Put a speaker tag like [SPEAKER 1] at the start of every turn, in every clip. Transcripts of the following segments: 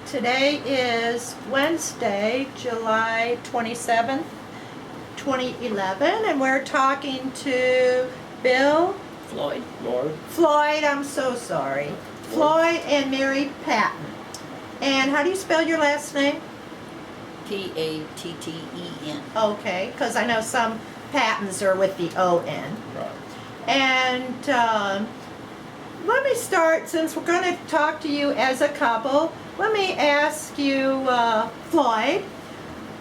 [SPEAKER 1] Today is Wednesday, July 27th, 2011, and we're talking to Bill
[SPEAKER 2] Floyd.
[SPEAKER 1] Floyd, I'm so sorry. Floyd and Mary Patten. And how do you spell your last name?
[SPEAKER 2] P-A-T-T-E-N.
[SPEAKER 1] Okay, because I know some Pattens are with the O-N.
[SPEAKER 3] Right.
[SPEAKER 1] And let me start, since we're going to talk to you as a couple, let me ask you, Floyd,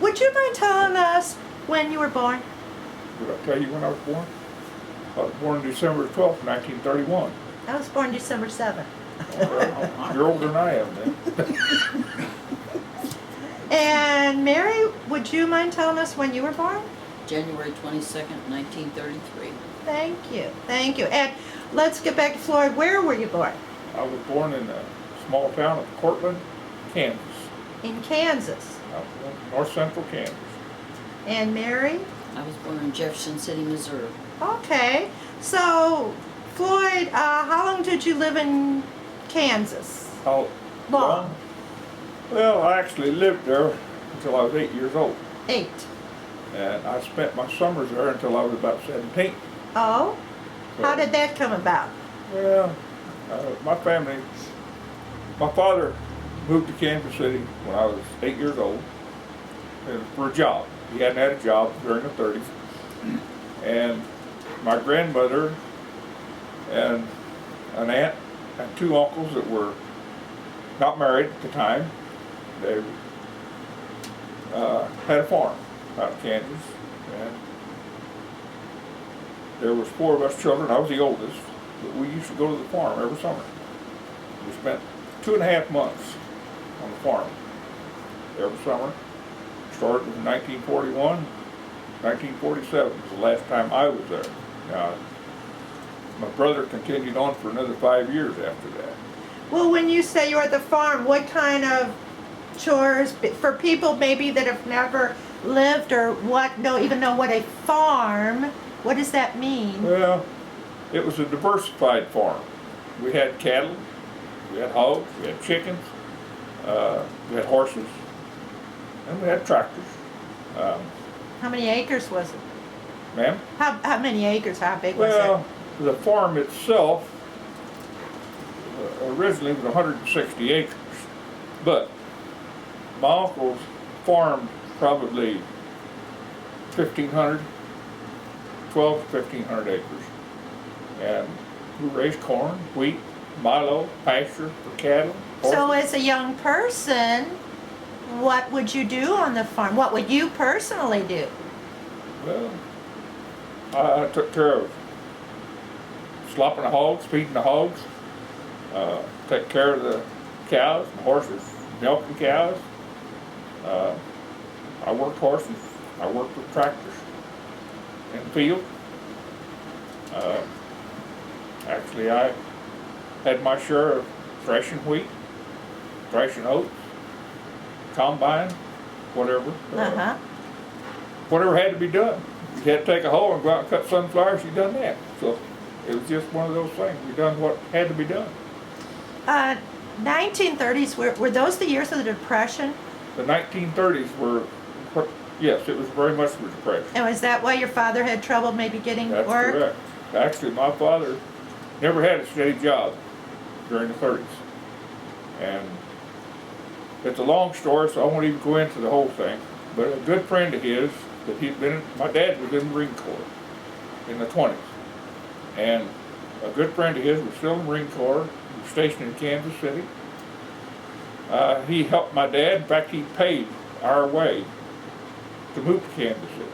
[SPEAKER 1] would you mind telling us when you were born?
[SPEAKER 3] Did I tell you when I was born? I was born December 12th, 1931.
[SPEAKER 1] I was born December 7th.
[SPEAKER 3] Well, you're older than I am then.
[SPEAKER 1] And Mary, would you mind telling us when you were born?
[SPEAKER 2] January 22nd, 1933.
[SPEAKER 1] Thank you, thank you. And let's get back to Floyd. Where were you born?
[SPEAKER 3] I was born in a small town of Cortland, Kansas.
[SPEAKER 1] In Kansas.
[SPEAKER 3] North central Kansas.
[SPEAKER 1] And Mary?
[SPEAKER 2] I was born in Jefferson City, Missouri.
[SPEAKER 1] Okay. So, Floyd, how long did you live in Kansas?
[SPEAKER 3] How
[SPEAKER 1] Long.
[SPEAKER 3] Well, I actually lived there until I was 8 years old.
[SPEAKER 1] 8.
[SPEAKER 3] And I spent my summers there until I was about 17.
[SPEAKER 1] Oh? How did that come about?
[SPEAKER 3] Well, my father moved to Kansas City when I was 8 years old for a job. He hadn't had a job during the 30s. And my grandmother and an aunt and 2 uncles that were not married at the time, they had a farm out in Kansas. And there was 4 of us children. I was the oldest. But we used to go to the farm every summer. We spent 2.5 months on the farm every summer. Started in 1941. 1947 was the last time I was there. Now, my brother continued on for another 5 years after that.
[SPEAKER 1] Well, when you say you were at the farm, what kind of chores, for people maybe that have never lived or don't even know what a farm, what does that mean?
[SPEAKER 3] Well, it was a diversified farm. We had cattle, we had hogs, we had chickens, we had horses, and we had tractors.
[SPEAKER 1] How many acres was it?
[SPEAKER 3] Ma'am?
[SPEAKER 1] How many acres? How big was
[SPEAKER 3] Well, the farm itself originally was 160 acres, but my uncles farmed probably 1,500, 12 to 1,500 acres. And we raised corn, wheat, milo, pasture for cattle.
[SPEAKER 1] it? So
[SPEAKER 3] horses.
[SPEAKER 1] as a young person, what would you do on the farm? What would you personally do?
[SPEAKER 3] Well, I took care of slopping the hogs, feeding the hogs, take care of the cows and horses, milking cows. I worked horses. I worked with tractors in the field. Actually, I had my share of threshing wheat, threshing oats, combine, whatever. Whatever had to be done. If you had to take a hoe and go out and cut sunflowers, you done that. So it was just one of those things. We done what had to be done.
[SPEAKER 1] 1930s, were those the years of the Depression?
[SPEAKER 3] The 1930s were, yes, it was very much the Depression.
[SPEAKER 1] And was that why your father had trouble maybe getting
[SPEAKER 3] That's
[SPEAKER 1] work?
[SPEAKER 3] correct. Actually, my father never had a steady job during the 30s. And it's a long story, so I won't even go into the whole thing. But a good friend of his, that he'd been, my dad was in the Marine Corps in the 20s. And a good friend of his was still in the Marine Corps, he was stationed in Kansas City. He helped my dad. In fact, he paid our way to move to Kansas City.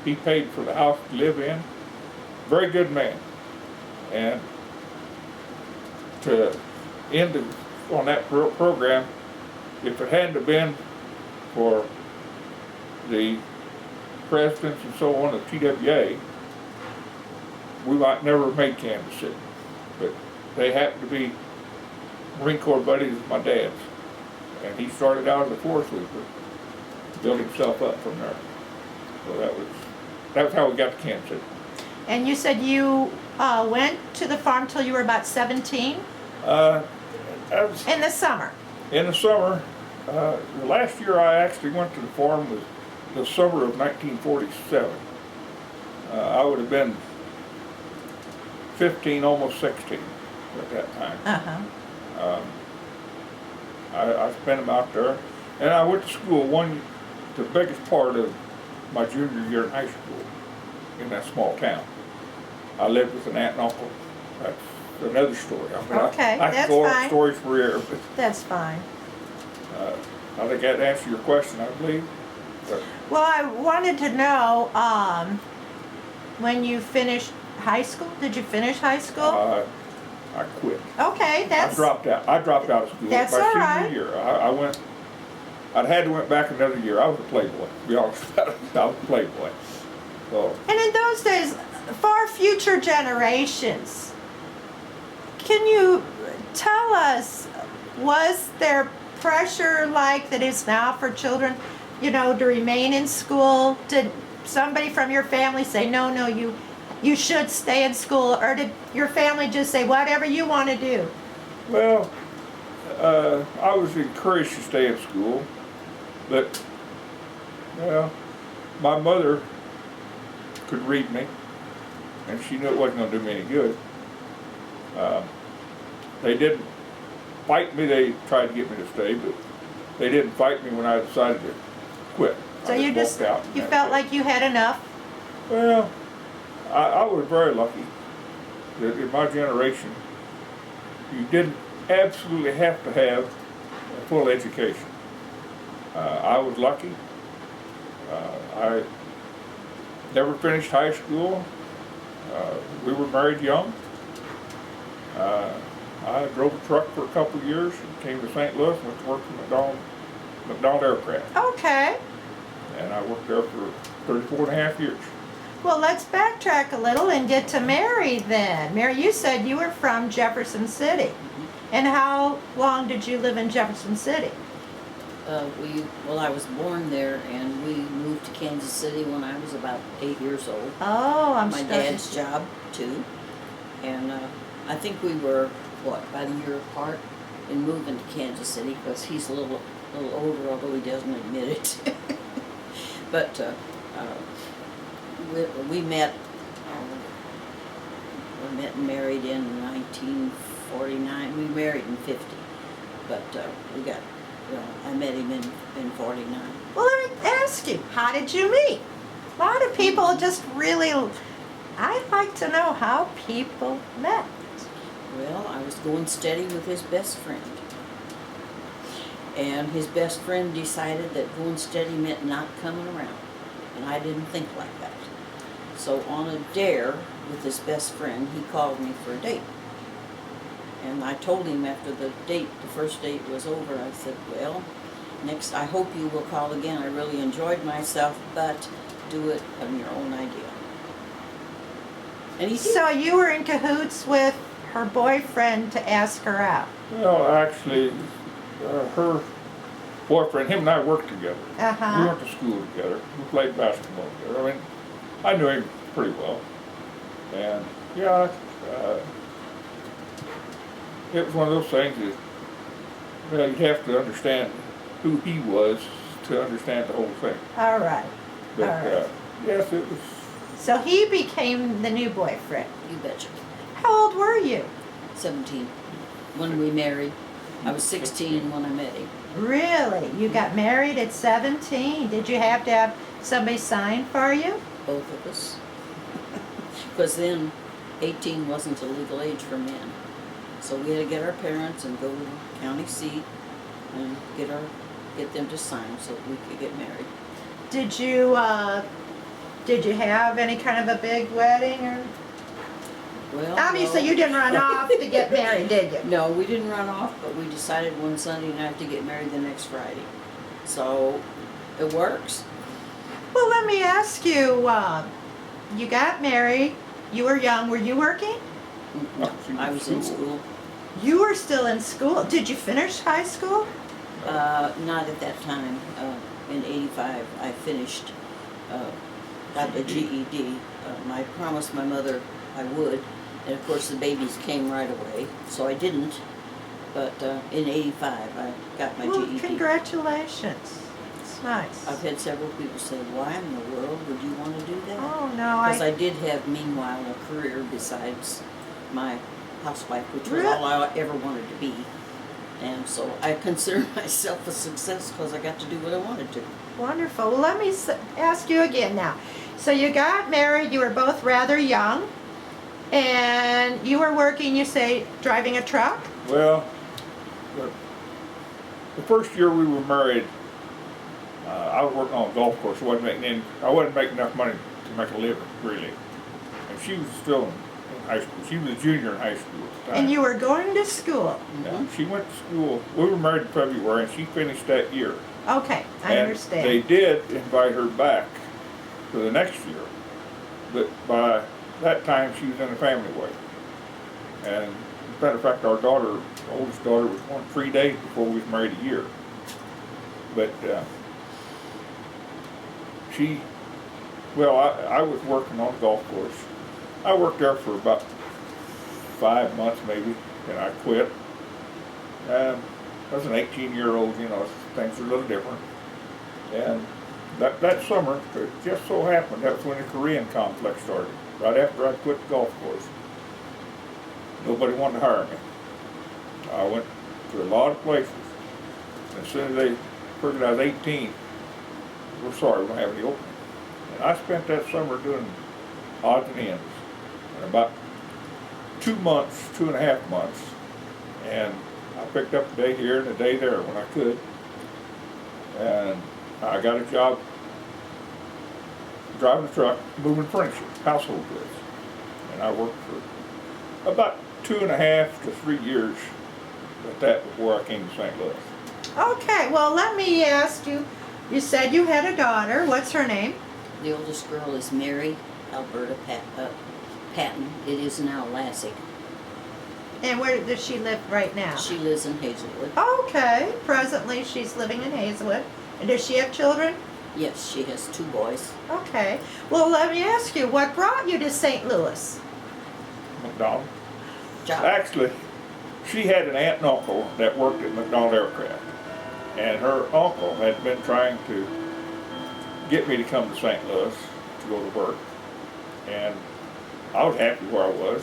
[SPEAKER 3] He paid for the house to live in. Very good man. And to end on that program, if it hadn't have been for the presidents and so on of TWA, we might never have made Kansas City. But they happened to be Marine Corps buddies of my dad's. And he started out as a floor sweeper, built himself up from there. So that was how we got to Kansas City.
[SPEAKER 1] And you said you went to the farm till you were about 17?
[SPEAKER 3] I was,
[SPEAKER 1] In the summer?
[SPEAKER 3] In the summer, the last year I actually went to the farm was the summer of 1947. I would have been 15, almost 16 at that time.
[SPEAKER 1] Uh-huh.
[SPEAKER 3] I spent them out there, and I went to school the biggest part of my junior year in high school in that small town. I lived with an aunt and uncle. That's another story. I mean,
[SPEAKER 1] Okay,
[SPEAKER 3] I
[SPEAKER 1] that's
[SPEAKER 3] could go
[SPEAKER 1] fine.
[SPEAKER 3] on stories forever, but
[SPEAKER 1] That's fine.
[SPEAKER 3] I think that answered your question, I believe. But,
[SPEAKER 1] Well, I wanted to know, when you finished high school, did you finish high school?
[SPEAKER 3] I quit.
[SPEAKER 1] Okay,
[SPEAKER 3] I dropped out. I dropped out of school
[SPEAKER 1] That's
[SPEAKER 3] my
[SPEAKER 1] all
[SPEAKER 3] senior
[SPEAKER 1] right.
[SPEAKER 3] year. I'd had to went back another year. I was a playboy, to be honest about it. I was a playboy. So,
[SPEAKER 1] And in those days, for future generations, can you tell us, was there pressure like that is now for children, you know, to remain in school? Did somebody from your family say, no, you should stay in school? Or did your family just say, whatever you want to do?
[SPEAKER 3] well, I was encouraged to stay in school, but, well, my mother could read me, and she knew it wasn't going to do me any good. They didn't fight me. They tried to get me to stay, but they didn't fight me when I decided to quit.
[SPEAKER 1] So
[SPEAKER 3] I
[SPEAKER 1] you
[SPEAKER 3] walked out and
[SPEAKER 1] you
[SPEAKER 3] that's
[SPEAKER 1] felt
[SPEAKER 3] it.
[SPEAKER 1] like you had enough?
[SPEAKER 3] Well, I was very lucky that in my generation, you didn't absolutely have to have a full education. I was lucky. I never finished high school. We were married young. I drove a truck for a couple of years and came to St. Louis and went to work for McDonald Aircraft.
[SPEAKER 1] Okay.
[SPEAKER 3] And I worked there for 34 and a half years.
[SPEAKER 1] Well, let's backtrack a little and get to Mary then. Mary, you said you were from Jefferson City. And how long did you live in Jefferson City?
[SPEAKER 2] I was born there, and we moved to Kansas City when I was about 8 years old.
[SPEAKER 1] Oh, I'm
[SPEAKER 2] My
[SPEAKER 1] starting.
[SPEAKER 2] dad's job too, and I think we were about a year apart in moving to Kansas City because he's a little older, although he doesn't admit it. But we met and married in 1949. We married in 50, but I met him in 49.
[SPEAKER 1] Well, let me ask you, how did you meet? A lot of people just really, I'd like to know how people met.
[SPEAKER 2] Well, I was going steady with his best friend. And his best friend decided that going steady meant not coming around. And I didn't think like that. So on a dare with his best friend, he called me for a date. And I told him after the first date was over, I said, well, next, I hope you will call again. I really enjoyed myself, but do it on your own idea. And he did.
[SPEAKER 1] So you were in cahoots with her boyfriend to ask her out?
[SPEAKER 3] Well, actually, her boyfriend, him and I worked together.
[SPEAKER 1] Uh-huh.
[SPEAKER 3] We went to school together. We played basketball together. I mean, I knew him pretty well. And, yeah, it was one of those things that, well, you'd have to understand who he was to understand the whole thing.
[SPEAKER 1] All right.
[SPEAKER 3] But,
[SPEAKER 1] All right.
[SPEAKER 3] yes, it was,
[SPEAKER 1] So he became the new boyfriend.
[SPEAKER 2] You betcha.
[SPEAKER 1] How old were you?
[SPEAKER 2] 17 when we married. I was 16 when I met him.
[SPEAKER 1] Really? You got married at 17? Did you have to have somebody sign for you?
[SPEAKER 2] Both of us. Because then 18 wasn't a legal age for men. So we had to get our parents and go to the county seat and get them to sign so that we could get married.
[SPEAKER 1] Did you have any kind of a big wedding or?
[SPEAKER 2] Well,
[SPEAKER 1] Obviously
[SPEAKER 2] no.
[SPEAKER 1] you didn't run off to get married, did you?
[SPEAKER 2] No, we didn't run off, but we decided one Sunday night to get married the next Friday. So it works.
[SPEAKER 1] Well, let me ask you, you got married, you were young, were you working?
[SPEAKER 2] No, I was in school.
[SPEAKER 1] You were still in school. Did you finish high school?
[SPEAKER 2] Not at that time. In '85, I finished, got a GED. I promised my mother I would, and of course the babies came right away, so I didn't. But in '85, I got my
[SPEAKER 1] Well,
[SPEAKER 2] GED.
[SPEAKER 1] congratulations. It's nice.
[SPEAKER 2] I've had several people say, why in the world would you want to do that?
[SPEAKER 1] Oh, no,
[SPEAKER 2] Because I did have, meanwhile, a career besides my housewife, which was all I ever wanted to be. And so I consider myself a success because I got to do what I wanted to.
[SPEAKER 1] Wonderful. Well, let me ask you again now. So you got married, you were both rather young, and you were working, you say, driving a truck?
[SPEAKER 3] Well, the first year we were married, I was working on a golf course. I wasn't making enough money to make a living, really. And she was still in high school. She was a junior in high school at the time.
[SPEAKER 1] And you were going to school?
[SPEAKER 3] Yeah, she went to school. We were married in February, and she finished that year.
[SPEAKER 1] Okay, I
[SPEAKER 3] And
[SPEAKER 1] understand.
[SPEAKER 3] they did invite her back for the next year, but by that time she was in a family way. And as a matter of fact, our oldest daughter, was born 3 days before we was married a year. But I was working on the golf course. I worked there for about 5 months maybe, and I quit. I was an 18-year-old, you know, things are a little different. And that summer, it just so happened, that was when the Korean complex started, right after I quit the golf course. Nobody wanted to hire me. I went to a lot of places. As soon as they figured I was 18, we're sorry, we don't have any openings. And I spent that summer doing odds and ends. And about 2 months, 2.5 months, and I picked up a day here and a day there when I could. And I got a job driving a truck, moving furniture, household goods. And I worked for about 2.5 to 3 years at that before I came to St. Louis.
[SPEAKER 1] Okay, well, let me ask you, you said you had a daughter. What's her name?
[SPEAKER 2] The oldest girl is Mary Alberta Patten. It is now Lassie.
[SPEAKER 1] And where does she live right now?
[SPEAKER 2] She lives in Hazelwood.
[SPEAKER 1] Okay, presently she's living in Hazelwood. And does she have children?
[SPEAKER 2] Yes, she has 2 boys.
[SPEAKER 1] Okay. Well, let me ask you, what brought you to St. Louis?
[SPEAKER 3] McDonald.
[SPEAKER 2] Job.
[SPEAKER 3] Actually, she had an aunt and uncle that worked at McDonald Aircraft. And her uncle had been trying to get me to come to St. Louis to go to work. And I was happy where I was.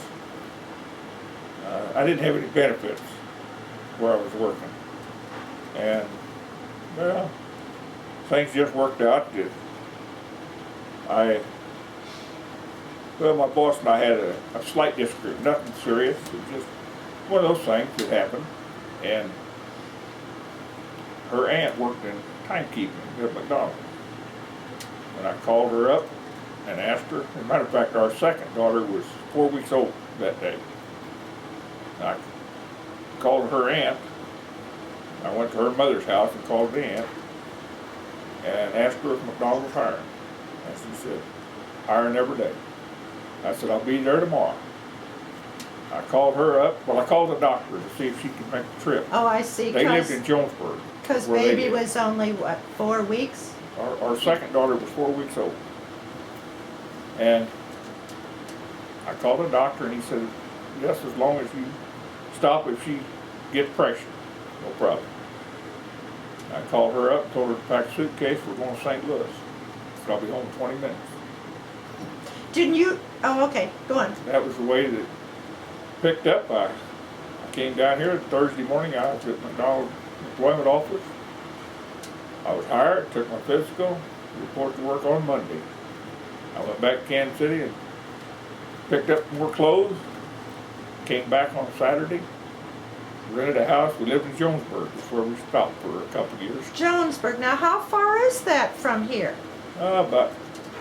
[SPEAKER 3] I didn't have any benefits where I was working. And, well, things just worked out. My boss and I had a slight disagreement, nothing serious. It was just one of those things that happened. And her aunt worked in timekeeping at McDonald's. And I called her up and asked her. As a matter of fact, our second daughter was 4 weeks old that day. And I called her aunt. I went to her mother's house and called the aunt and asked her if McDonald was hiring. And she said, hiring every day. I said, I'll be there tomorrow. I called her up. Well, I called the doctor to see if she could make the trip.
[SPEAKER 1] Oh, I see.
[SPEAKER 3] They lived in Jonesburg.
[SPEAKER 1] Because
[SPEAKER 3] where they
[SPEAKER 1] baby
[SPEAKER 3] lived.
[SPEAKER 1] was only, what, 4 weeks?
[SPEAKER 3] Our second daughter was 4 weeks old. And I called the doctor and he said, yes, as long as you stop if she gets pressure, no problem. I called her up, told her to pack a suitcase, we're going to St. Louis. Said, I'll be home in 20 minutes.
[SPEAKER 1] Didn't you? Oh, okay. Go on.
[SPEAKER 3] That was the way that it picked up. I came down here Thursday morning. I was at McDonald's employment office. I was hired, took my physical, reported to work on Monday. I went back to Kansas City and picked up more clothes, came back on Saturday, rented a house. We lived in Jonesburg. That's where we stopped for a couple of years.
[SPEAKER 1] Jonesburg. Now, how far is that from here?
[SPEAKER 3] About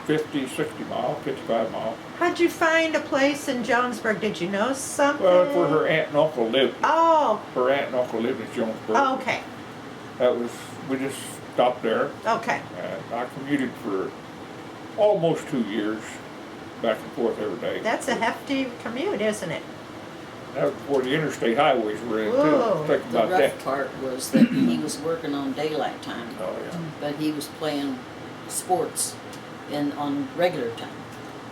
[SPEAKER 3] 50, 60 miles, 55 miles.
[SPEAKER 1] How'd you find a place in Jonesburg? Did you know something?
[SPEAKER 3] Well, that's where her aunt and uncle lived.
[SPEAKER 1] Oh,
[SPEAKER 3] Her aunt and uncle lived in Jonesburg.
[SPEAKER 1] okay.
[SPEAKER 3] We just stopped there.
[SPEAKER 1] Okay.
[SPEAKER 3] And I commuted for almost 2 years, back and forth every day.
[SPEAKER 1] That's a hefty commute, isn't it?
[SPEAKER 3] That was before the interstate highways were in,
[SPEAKER 1] Whoa.
[SPEAKER 3] too. Think
[SPEAKER 2] The
[SPEAKER 3] about
[SPEAKER 2] rough
[SPEAKER 3] that.
[SPEAKER 2] part was that he was working on daylight time,
[SPEAKER 3] Oh, yeah.
[SPEAKER 2] but he was playing sports on regular time.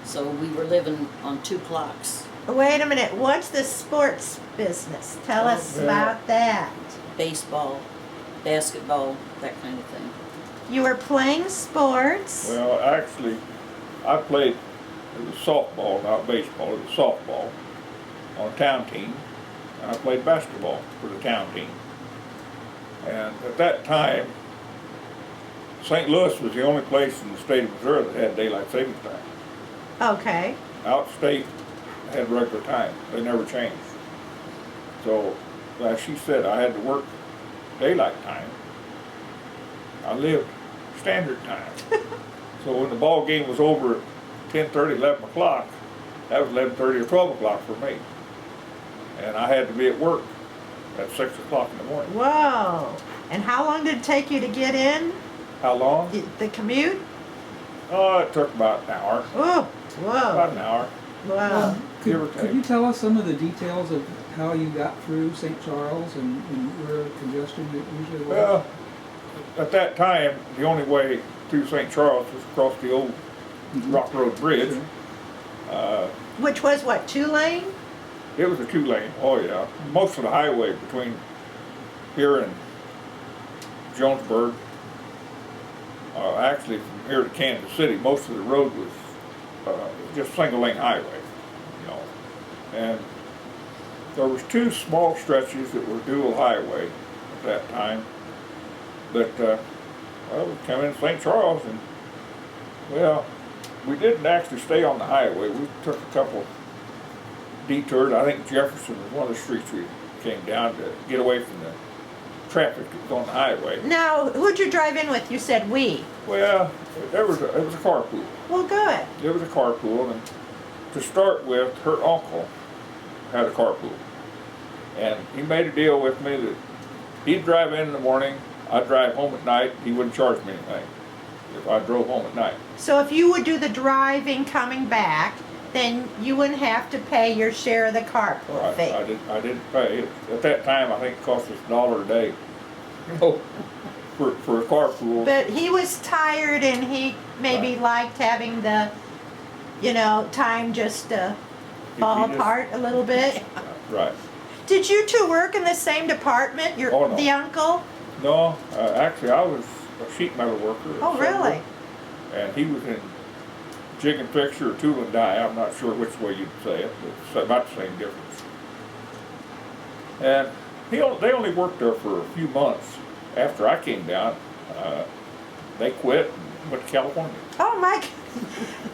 [SPEAKER 2] So we were living on 2 clocks
[SPEAKER 1] Wait a minute, what's the sports business? Tell us
[SPEAKER 3] yeah.
[SPEAKER 1] about that.
[SPEAKER 2] Baseball, basketball, that kind of thing.
[SPEAKER 1] You were playing sports.
[SPEAKER 3] Well, actually, I played, it was softball, not baseball, it was softball on a town team. And I played basketball for the town team. And at that time, St. Louis was the only place in the state of Missouri that had daylight savings time.
[SPEAKER 1] Okay.
[SPEAKER 3] Outstate had regular time. They never changed. So, as she said, I had to work daylight time. I lived standard time. So when the ball game was over at 10:30, 11 o'clock, that was 11:30 or 12 o'clock for me. And I had to be at work at 6 o'clock in the morning.
[SPEAKER 1] Whoa. And how long did it take you to get in?
[SPEAKER 3] How long?
[SPEAKER 1] The commute?
[SPEAKER 3] Oh, it took about an hour.
[SPEAKER 1] Oh,
[SPEAKER 3] About
[SPEAKER 1] whoa.
[SPEAKER 3] an hour.
[SPEAKER 1] Wow.
[SPEAKER 3] Give or
[SPEAKER 4] Could
[SPEAKER 3] take.
[SPEAKER 4] you tell us some of the details of how you got through St. Charles and where congestion it usually was?
[SPEAKER 3] Well, at that time, the only way through St. Charles was across the old Rock Road Bridge.
[SPEAKER 4] Sure.
[SPEAKER 1] Which was what, 2-lane?
[SPEAKER 3] It was a 2-lane, oh yeah. Most of the highway between here and Jonesburg, actually from here to Kansas City, most of the road was just single-lane highway, you know. And there was 2 small stretches that were dual highway at that time. But, well, we come in St. Charles and, well, we didn't actually stay on the highway. We took a couple detours. I think Jefferson was one of the streets we came down to get away from the traffic that was on the highway.
[SPEAKER 1] Now, who'd you drive in with? You said we.
[SPEAKER 3] Well, it was a carpool.
[SPEAKER 1] Well, good.
[SPEAKER 3] It was a carpool, and to start with, her uncle had a carpool. And he made a deal with me that he'd drive in the morning, I'd drive home at night, he wouldn't charge me anything if I drove home at night.
[SPEAKER 1] So if you would do the driving coming back, then you wouldn't have to pay your share of the carpool
[SPEAKER 3] Right,
[SPEAKER 1] fee.
[SPEAKER 3] I didn't pay. At that time, I think it cost us $1 a day. Oh, for a carpool.
[SPEAKER 1] But he was tired and he maybe
[SPEAKER 3] Right.
[SPEAKER 1] liked having the, time just to fall
[SPEAKER 3] just-
[SPEAKER 1] apart a little bit.
[SPEAKER 3] Right.
[SPEAKER 1] Did you two work in the same department?
[SPEAKER 3] Oh, no.
[SPEAKER 1] The uncle?
[SPEAKER 3] No, actually, I was a sheet metal worker.
[SPEAKER 1] Oh, really?
[SPEAKER 3] And he was in jig and fixture or tool and die. I'm not sure which way you'd say it, but it's about the same difference. And they only worked there for a few months after I came down. They quit and went to California.
[SPEAKER 1] Oh my!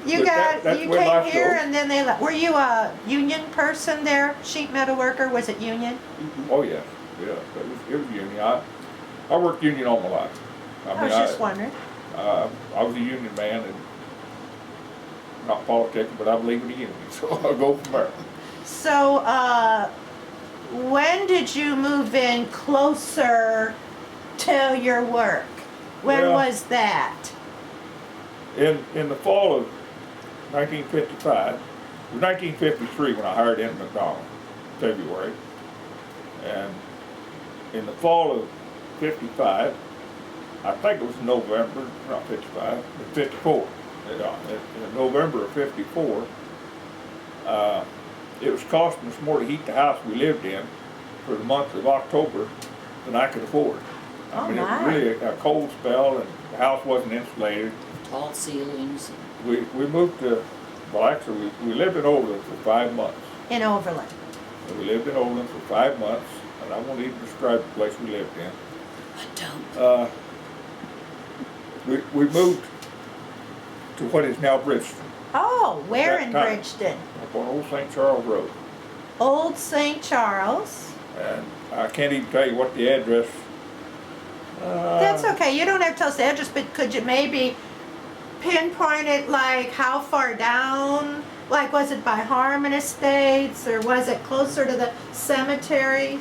[SPEAKER 1] You
[SPEAKER 3] But that's
[SPEAKER 1] you
[SPEAKER 3] where
[SPEAKER 1] came
[SPEAKER 3] life
[SPEAKER 1] here
[SPEAKER 3] goes.
[SPEAKER 1] and then they left. Were you a union person there? Sheet metal worker? Was it union?
[SPEAKER 3] Oh yeah, yeah. It was union. I worked union all my life.
[SPEAKER 1] I was just wondering.
[SPEAKER 3] I was a union man and not politicking, but I believe in the union, so I'll go from there.
[SPEAKER 1] So, when did you move in closer to your work? When
[SPEAKER 3] Well,
[SPEAKER 1] was that?
[SPEAKER 3] In the fall of 1955, it was 1953 when I hired in McDonald, February, and in the fall of 55, I think it was November, not 55, but 54. In November of 54, it was costing us more to heat the house we lived in for the month of October than I could afford. I mean, it was really a cold spell and the house wasn't insulated.
[SPEAKER 2] Tall ceilings.
[SPEAKER 3] We moved to, well actually we lived in Overland for 5 months.
[SPEAKER 1] In Overland.
[SPEAKER 3] We lived in Overland for 5 months, and I won't even describe the place we lived in.
[SPEAKER 2] I don't.
[SPEAKER 3] We moved to what is now Bridgeton,
[SPEAKER 1] Oh, where
[SPEAKER 3] That
[SPEAKER 1] in
[SPEAKER 3] time.
[SPEAKER 1] Bridgeton?
[SPEAKER 3] up on Old St. Charles Road.
[SPEAKER 1] Old St. Charles.
[SPEAKER 3] And I can't even tell you what the address.
[SPEAKER 1] That's okay. You don't have to tell us the address, but could you maybe pinpoint it, like how far down? Like, was it by Harmon Estates, or was it closer to the cemetery?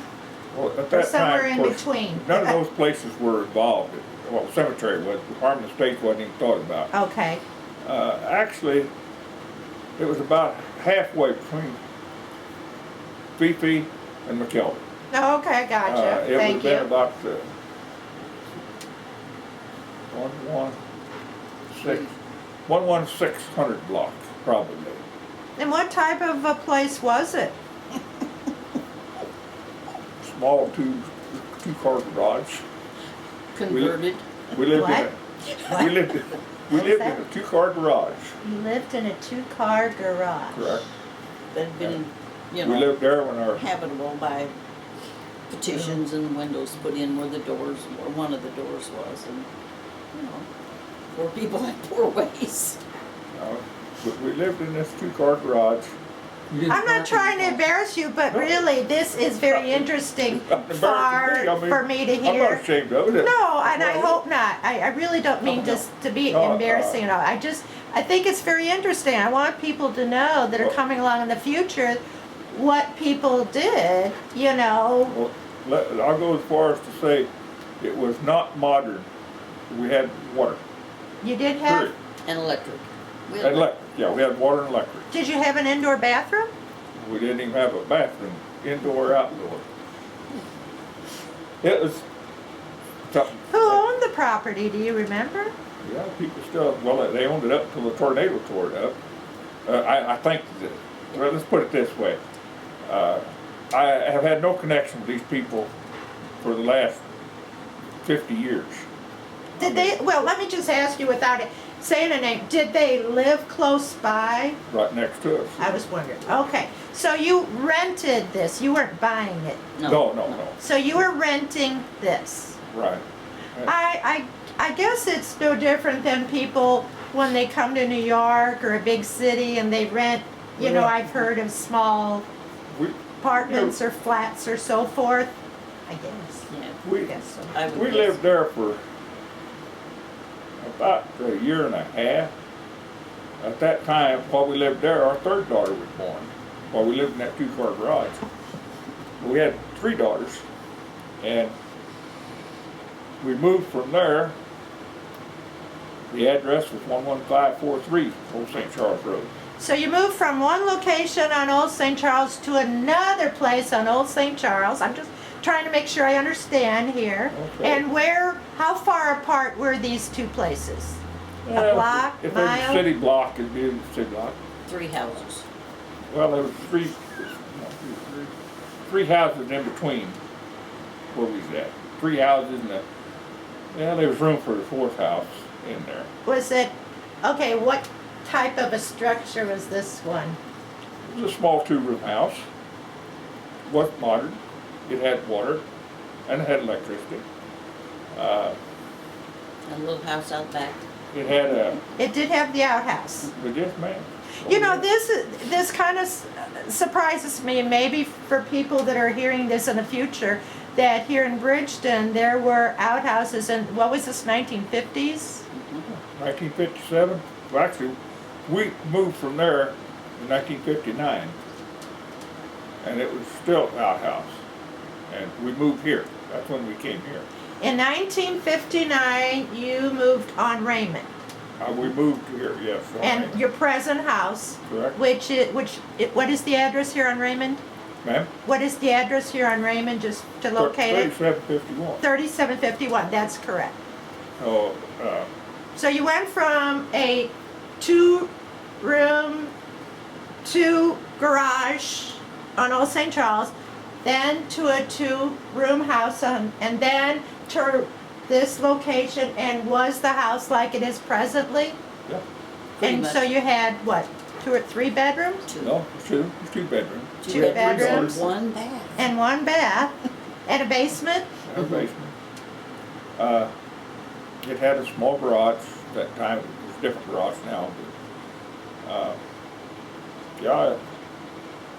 [SPEAKER 3] Well, at
[SPEAKER 1] Or
[SPEAKER 3] that
[SPEAKER 1] somewhere
[SPEAKER 3] time,
[SPEAKER 1] in
[SPEAKER 3] of course,
[SPEAKER 1] between.
[SPEAKER 3] none of those places were involved. Well, cemetery was, Harmon Estates wasn't even thought about.
[SPEAKER 1] Okay.
[SPEAKER 3] Actually, it was about halfway between Fifi and McKelvey.
[SPEAKER 1] Oh, okay, gotcha.
[SPEAKER 3] It would
[SPEAKER 1] Thank
[SPEAKER 3] have been
[SPEAKER 1] you.
[SPEAKER 3] about 11600 block, probably.
[SPEAKER 1] And what type of a place was it?
[SPEAKER 3] Small two-car garage.
[SPEAKER 2] Converted.
[SPEAKER 3] We lived
[SPEAKER 1] What?
[SPEAKER 3] in a, we lived in
[SPEAKER 1] that?
[SPEAKER 3] a two-car garage,
[SPEAKER 1] You lived in a two-car garage.
[SPEAKER 3] correct?
[SPEAKER 2] That'd been, you
[SPEAKER 3] We
[SPEAKER 2] know,
[SPEAKER 3] lived there when our,
[SPEAKER 2] habitable by petitions and windows put in where the doors, where one of the doors was, and, you know, poor people had poor ways.
[SPEAKER 3] we lived in this two-car garage.
[SPEAKER 4] You didn't
[SPEAKER 1] I'm
[SPEAKER 4] park in
[SPEAKER 1] not trying to
[SPEAKER 4] the-
[SPEAKER 1] embarrass you, but
[SPEAKER 3] No.
[SPEAKER 1] really, this is very interesting for me to
[SPEAKER 3] I'm not
[SPEAKER 1] hear.
[SPEAKER 3] ashamed of it.
[SPEAKER 1] No, and I hope not. I really don't mean just to be
[SPEAKER 3] No,
[SPEAKER 1] embarrassing at all. I think it's very interesting. I want people to know that are
[SPEAKER 3] Well-
[SPEAKER 1] coming along in the future what people did, you know.
[SPEAKER 3] Well, I'll go as far as to say it was not modern. We had water,
[SPEAKER 1] You did have,
[SPEAKER 3] period.
[SPEAKER 2] And electric. We
[SPEAKER 3] And electric, yeah, we had water and electric.
[SPEAKER 1] did you have an indoor bathroom?
[SPEAKER 3] We didn't even have a bathroom, indoor or outdoor. It was something.
[SPEAKER 1] Who owned the property, do you remember?
[SPEAKER 3] Yeah, people still, well, they owned it up until the tornado tore it up. I think, well, let's put it this way. I have had no connection with these people for the last 50 years.
[SPEAKER 1] Did they, well, let me just ask you without it saying a name, did they live close by?
[SPEAKER 3] Right next to us.
[SPEAKER 1] I was wondering. Okay, so you rented this, you weren't buying it.
[SPEAKER 3] No,
[SPEAKER 1] So you were renting this.
[SPEAKER 3] right.
[SPEAKER 1] I guess it's no different than people when they come to New York or a big city and they rent, you know,
[SPEAKER 3] Yeah.
[SPEAKER 1] I've heard of small
[SPEAKER 3] We,
[SPEAKER 1] apartments or flats or so forth. I guess.
[SPEAKER 2] Yeah,
[SPEAKER 1] I
[SPEAKER 3] we,
[SPEAKER 1] guess so.
[SPEAKER 2] I would
[SPEAKER 3] we
[SPEAKER 2] guess.
[SPEAKER 3] lived there for about a year and a half. At that time, while we lived there, our third daughter was born, while we lived in that two-car garage. We had 3 daughters, and we moved from there. The address was 11543 Old St. Charles Road.
[SPEAKER 1] So you moved from one location on Old St. Charles to another place on Old St. Charles. I'm just trying to make sure I understand here.
[SPEAKER 3] Okay.
[SPEAKER 1] And how far apart were these two places? A block,
[SPEAKER 3] If there's a
[SPEAKER 1] mile?
[SPEAKER 3] city block, it'd be in the city block.
[SPEAKER 2] 3 houses.
[SPEAKER 3] Well, there was three houses in between where we was at. 3 houses and there was room for the 4th house in there.
[SPEAKER 1] Was it, okay, what type of a structure was this one?
[SPEAKER 3] It was a small 2-room house. It wasn't modern. It had water and it had electricity.
[SPEAKER 2] And a little house out back.
[SPEAKER 3] It had a,
[SPEAKER 1] It did have the outhouse.
[SPEAKER 3] yes ma'am.
[SPEAKER 1] You know, this kind of surprises me, maybe for people that are hearing this in the future, that here in Bridgeton, there were outhouses in, what was this, 1950s?
[SPEAKER 3] 1957. Well, actually, we moved from there in 1959. And it was still an outhouse. And we moved here. That's when we came here.
[SPEAKER 1] In 1959, you moved on Raymond.
[SPEAKER 3] We moved here, yes. on
[SPEAKER 1] And
[SPEAKER 3] Raymond.
[SPEAKER 1] your present house,
[SPEAKER 3] Correct.
[SPEAKER 1] what is the address here on Raymond?
[SPEAKER 3] Ma'am?
[SPEAKER 1] What is the address here on Raymond, just to locate it?
[SPEAKER 3] 3751.
[SPEAKER 1] 3751, that's correct.
[SPEAKER 3] Oh,
[SPEAKER 1] So you went from a 2-room, 2-garage on Old St. Charles, then to a 2-room house and then to this location, and was the house like it is presently?
[SPEAKER 3] yeah.
[SPEAKER 2] Pretty
[SPEAKER 1] And
[SPEAKER 2] much.
[SPEAKER 1] so you had, what, 2 or 3 bedrooms?
[SPEAKER 3] No, it's 2 bedrooms.
[SPEAKER 1] 2 bedrooms?
[SPEAKER 2] And 1 bath.
[SPEAKER 1] And 1 bath, and a basement?
[SPEAKER 3] And a basement. It had a small garage at that time. It's a different garage now. But, yeah,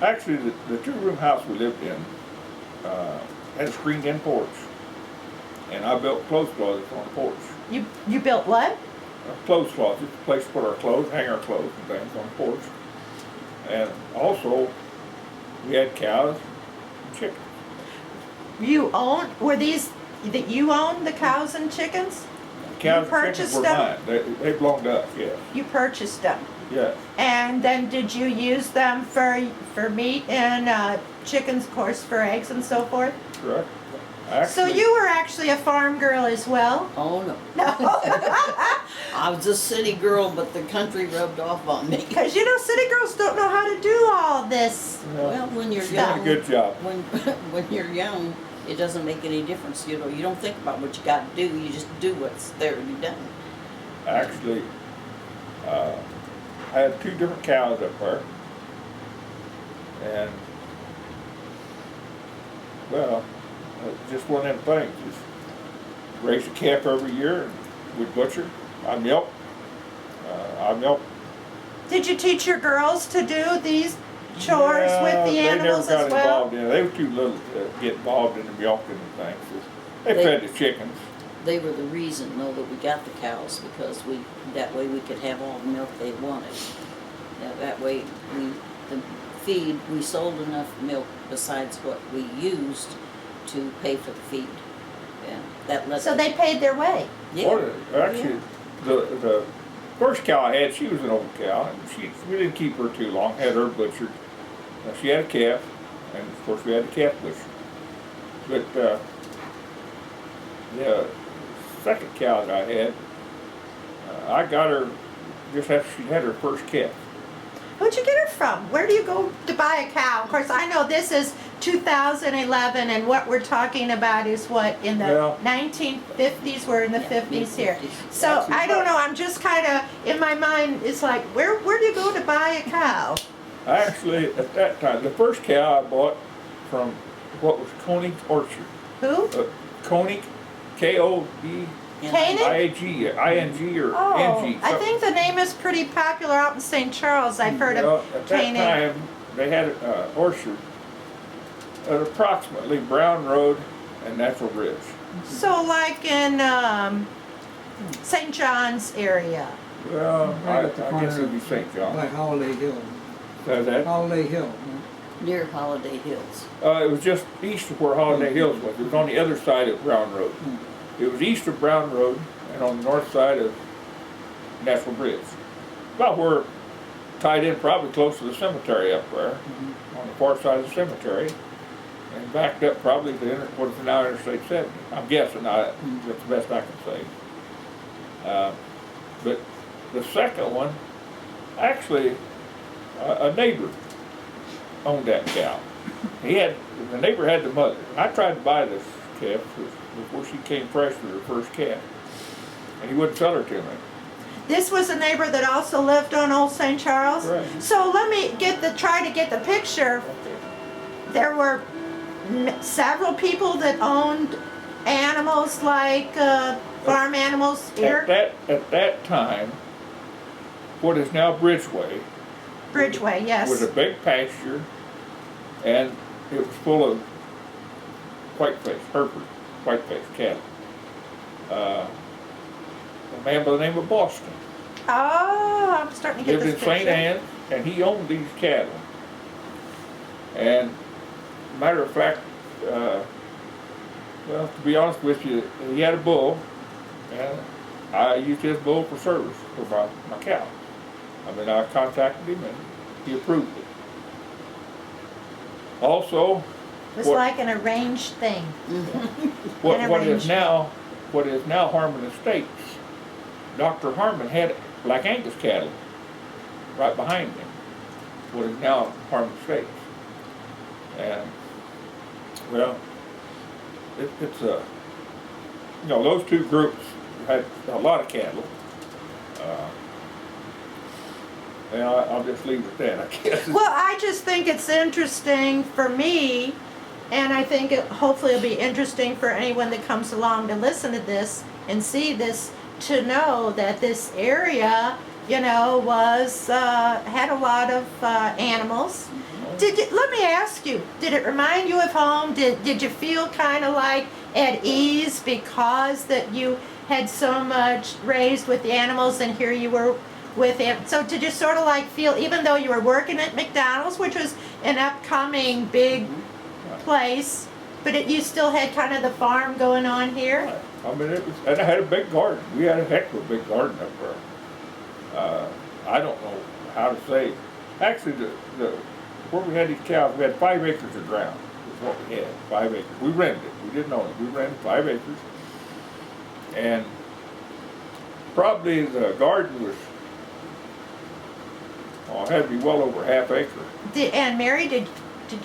[SPEAKER 3] actually, the 2-room house we lived in had a screened-in porch. And I built clothes closets on the porch.
[SPEAKER 1] You built what?
[SPEAKER 3] Clothes closets, a place to put our clothes, hang our clothes and things on the porch. And also, we had cows and chickens.
[SPEAKER 1] Were these, that you owned the cows and chickens?
[SPEAKER 3] Cows and
[SPEAKER 1] purchased
[SPEAKER 3] chickens were
[SPEAKER 1] them?
[SPEAKER 3] mine. They belonged to us, yes.
[SPEAKER 1] You purchased them?
[SPEAKER 3] Yes.
[SPEAKER 1] And then did you use them for meat and chickens, of course, for eggs and so forth?
[SPEAKER 3] Correct.
[SPEAKER 1] So
[SPEAKER 3] Actually,
[SPEAKER 1] you were actually a farm girl as well?
[SPEAKER 2] Oh, no.
[SPEAKER 1] No.
[SPEAKER 2] I was a city girl, but the country rubbed off on me.
[SPEAKER 1] Because you know, city girls don't know how to do all this.
[SPEAKER 2] Well, when you're
[SPEAKER 3] She did
[SPEAKER 2] young,
[SPEAKER 3] a good job.
[SPEAKER 2] when you're young, it doesn't make any difference. You know, you don't think about what you got to do. You just do what's there to be done.
[SPEAKER 3] Actually, I had 2 different cows up there. And, well, just one of them things. Just raise a calf every year and we'd butcher. I milk.
[SPEAKER 1] Did you teach your girls to do these chores with the animals
[SPEAKER 3] they never
[SPEAKER 1] as
[SPEAKER 3] got
[SPEAKER 1] well?
[SPEAKER 3] involved in it. They were too little to get involved in the milking and things. They fed the chickens.
[SPEAKER 2] They were the reason, though, that we got the cows, because that way we could have all the milk they wanted. That way we sold enough milk besides what we used to pay for the feed. And that let
[SPEAKER 1] So
[SPEAKER 2] us-
[SPEAKER 1] they paid their way.
[SPEAKER 2] Yeah.
[SPEAKER 3] Or, actually, the first cow I had, she was an old cow, and we didn't keep her too long. Had her butchered. She had a calf, and of course we had the calf butchered. But the second cow that I had, I got her just after she had her first calf.
[SPEAKER 1] Who'd you get her from? Where do you go to buy a cow? Of course, I know this is 2011, and what we're talking about is what, in the
[SPEAKER 3] Well-
[SPEAKER 1] 1950s, we're in the
[SPEAKER 2] Yeah,
[SPEAKER 1] 50s here.
[SPEAKER 2] mid-50s.
[SPEAKER 1] So,
[SPEAKER 3] That's
[SPEAKER 1] I don't
[SPEAKER 3] right.
[SPEAKER 1] know, I'm just kind of, in my mind, it's like, where do you go to buy a cow?
[SPEAKER 3] Actually, at that time, the first cow I bought from what was Koenig Orchard.
[SPEAKER 1] Who?
[SPEAKER 3] Koenig, Koenig,
[SPEAKER 1] Koenig?
[SPEAKER 3] I-N-G or
[SPEAKER 1] Oh,
[SPEAKER 3] N-G.
[SPEAKER 1] I think the name is pretty popular out in St. Charles. I've heard
[SPEAKER 3] Well,
[SPEAKER 1] of
[SPEAKER 3] at that
[SPEAKER 1] Koenig.
[SPEAKER 3] time, they had an orchard at approximately Brown Road and Natural Bridge.
[SPEAKER 1] So, like in St. John's area.
[SPEAKER 3] Well,
[SPEAKER 4] Right at the
[SPEAKER 3] I guess
[SPEAKER 4] corner
[SPEAKER 3] it'd be St. John.
[SPEAKER 4] By Holiday Hill.
[SPEAKER 3] That,
[SPEAKER 4] Holiday Hill. Huh?
[SPEAKER 2] Near Holiday Hills.
[SPEAKER 3] it was just east of where Holiday Hills was. It was on the other side of Brown Road. It was east of Brown Road and on the north side of Natural Bridge. About where, tied in probably close to the cemetery up there, on the far side of the cemetery, and backed up probably to what is now Interstate 70. I'm guessing, that's the best I can say. But the second one, actually, a neighbor owned that cow. The neighbor had the mother. I tried to buy this calf before she came fresh with her first calf, and he wouldn't sell her to me.
[SPEAKER 1] This was a neighbor that also lived on Old St. Charles.
[SPEAKER 3] Right.
[SPEAKER 1] So let me try to get the picture. There were several people that owned animals like farm animals here.
[SPEAKER 3] At that time, what is now Bridgeway
[SPEAKER 1] Bridgeway, yes.
[SPEAKER 3] was a big pasture, and it was full of whiteface, Hereford, whiteface cattle. A man by the name of Boston
[SPEAKER 1] Oh, I'm starting to get
[SPEAKER 3] lived
[SPEAKER 1] this
[SPEAKER 3] in St.
[SPEAKER 1] picture.
[SPEAKER 3] Anne, and he owned these cattle. And matter of fact, well, to be honest with you, he had a bull, and I used his bull for service for my cow. I mean, I contacted him, and he approved it. Also,
[SPEAKER 1] It was
[SPEAKER 3] what-
[SPEAKER 1] like an arranged thing.
[SPEAKER 3] what
[SPEAKER 1] An
[SPEAKER 3] is now Harmon Estates, Dr. Harmon had Black Angus cattle right behind him. What is now Harmon Estates, and well, it's those two groups had a lot of cattle. And I'll just leave it at that, I guess.
[SPEAKER 1] Well, I just think it's interesting for me, and I think hopefully it'll be interesting for anyone that comes along to listen to this and see this, to know that this area, was had a lot of animals. Let me ask you, did it remind you of home? Did you feel kind of like at ease because that you had so much raised with the animals, and here you were with him? So did you sort of like feel, even though you were working at McDonald's, which was an upcoming big place, but you still had kind of the farm going on here?
[SPEAKER 3] I mean, and I had a big garden. We had a heck of a big garden up there. I don't know how to say. Actually, where we had these cows, we had 5 acres of ground. Is what we had, 5 acres. We rented it. We didn't own it. We rented 5 acres, and probably the garden was, oh, it had to be well over half acre.
[SPEAKER 1] And Mary, did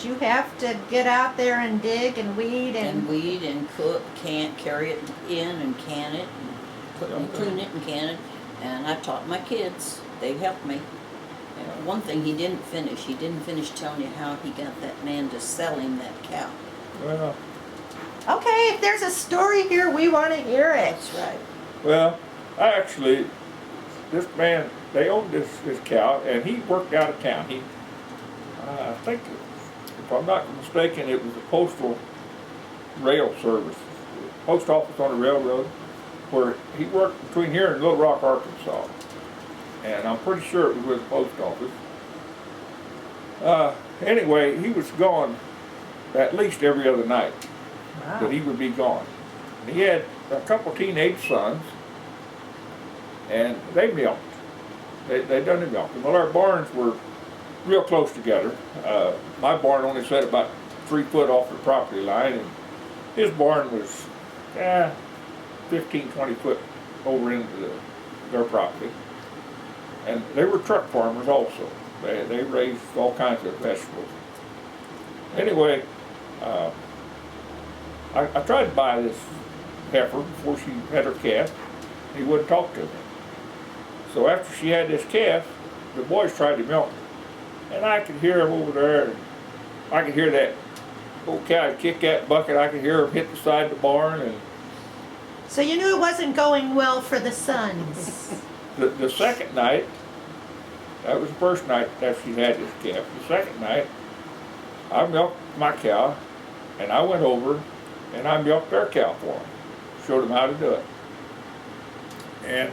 [SPEAKER 1] you have to get out there and dig and weed
[SPEAKER 2] And weed and cook, carry it in and can it, and put and prune it and can it. And I taught my kids. They helped me. And one thing he didn't finish telling you how he got that man to sell him that cow.
[SPEAKER 3] Well,
[SPEAKER 1] Okay, if there's a story here, we want to hear it.
[SPEAKER 2] That's right.
[SPEAKER 3] well, actually, this man, they owned this cow, and he worked out of town. I think, if I'm not mistaken, it was a postal rail service, post office on the railroad, where he worked between here and Little Rock, Arkansas. And I'm pretty sure it was with the post office. Anyway, he was gone at least every other night that he would be gone. And he had a couple teenage sons, and they milked. They done the milking. Well, our barns were real close together. My barn only sat about 3 foot off the property line, and his barn was 15, 20 foot over into their property. And they were truck farmers also. They raised all kinds of vegetables. Anyway, I tried to buy this heifer before she had her calf. He wouldn't talk to me. So after she had this calf, the boys tried to milk her. And I could hear him over there, and I could hear that old cow kick that bucket. I could hear him hit the side of the barn. And
[SPEAKER 1] So you knew it wasn't going well for the sons.
[SPEAKER 3] the second night, that was the first night after she had this calf. The second night, I milked my cow, and I went over and I milked their cow for them. Showed them how to do it. And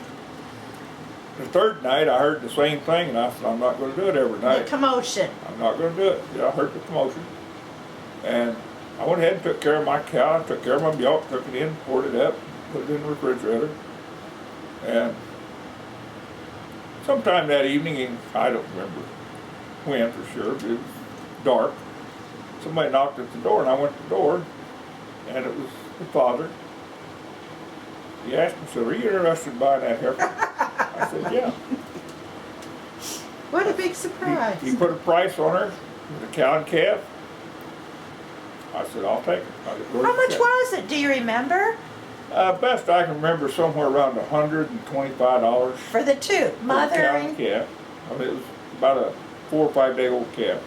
[SPEAKER 3] the third night, I heard the same thing, and I said, I'm not going to do it every
[SPEAKER 1] The
[SPEAKER 3] night.
[SPEAKER 1] commotion.
[SPEAKER 3] I'm not going to do it. Yeah, I heard the commotion. And I went ahead and took care of my cow, took care of my milk, took it in, poured it up, put it in the refrigerator. And sometime that evening, and I don't remember when for sure, but it was dark. Somebody knocked at the door, and I went to the door, and it was the father. He asked me, said, are you interested in buying that heifer? I said, yeah.
[SPEAKER 1] What a big surprise.
[SPEAKER 3] He put a price on her, the cow and calf. I said, I'll take it.
[SPEAKER 1] How much was it? Do you remember?
[SPEAKER 3] Best I can remember, somewhere around $125
[SPEAKER 1] For the two,
[SPEAKER 3] for
[SPEAKER 1] mother
[SPEAKER 3] a cow and
[SPEAKER 1] and...
[SPEAKER 3] calf. I mean, it was about a 4 or 5 day old calf.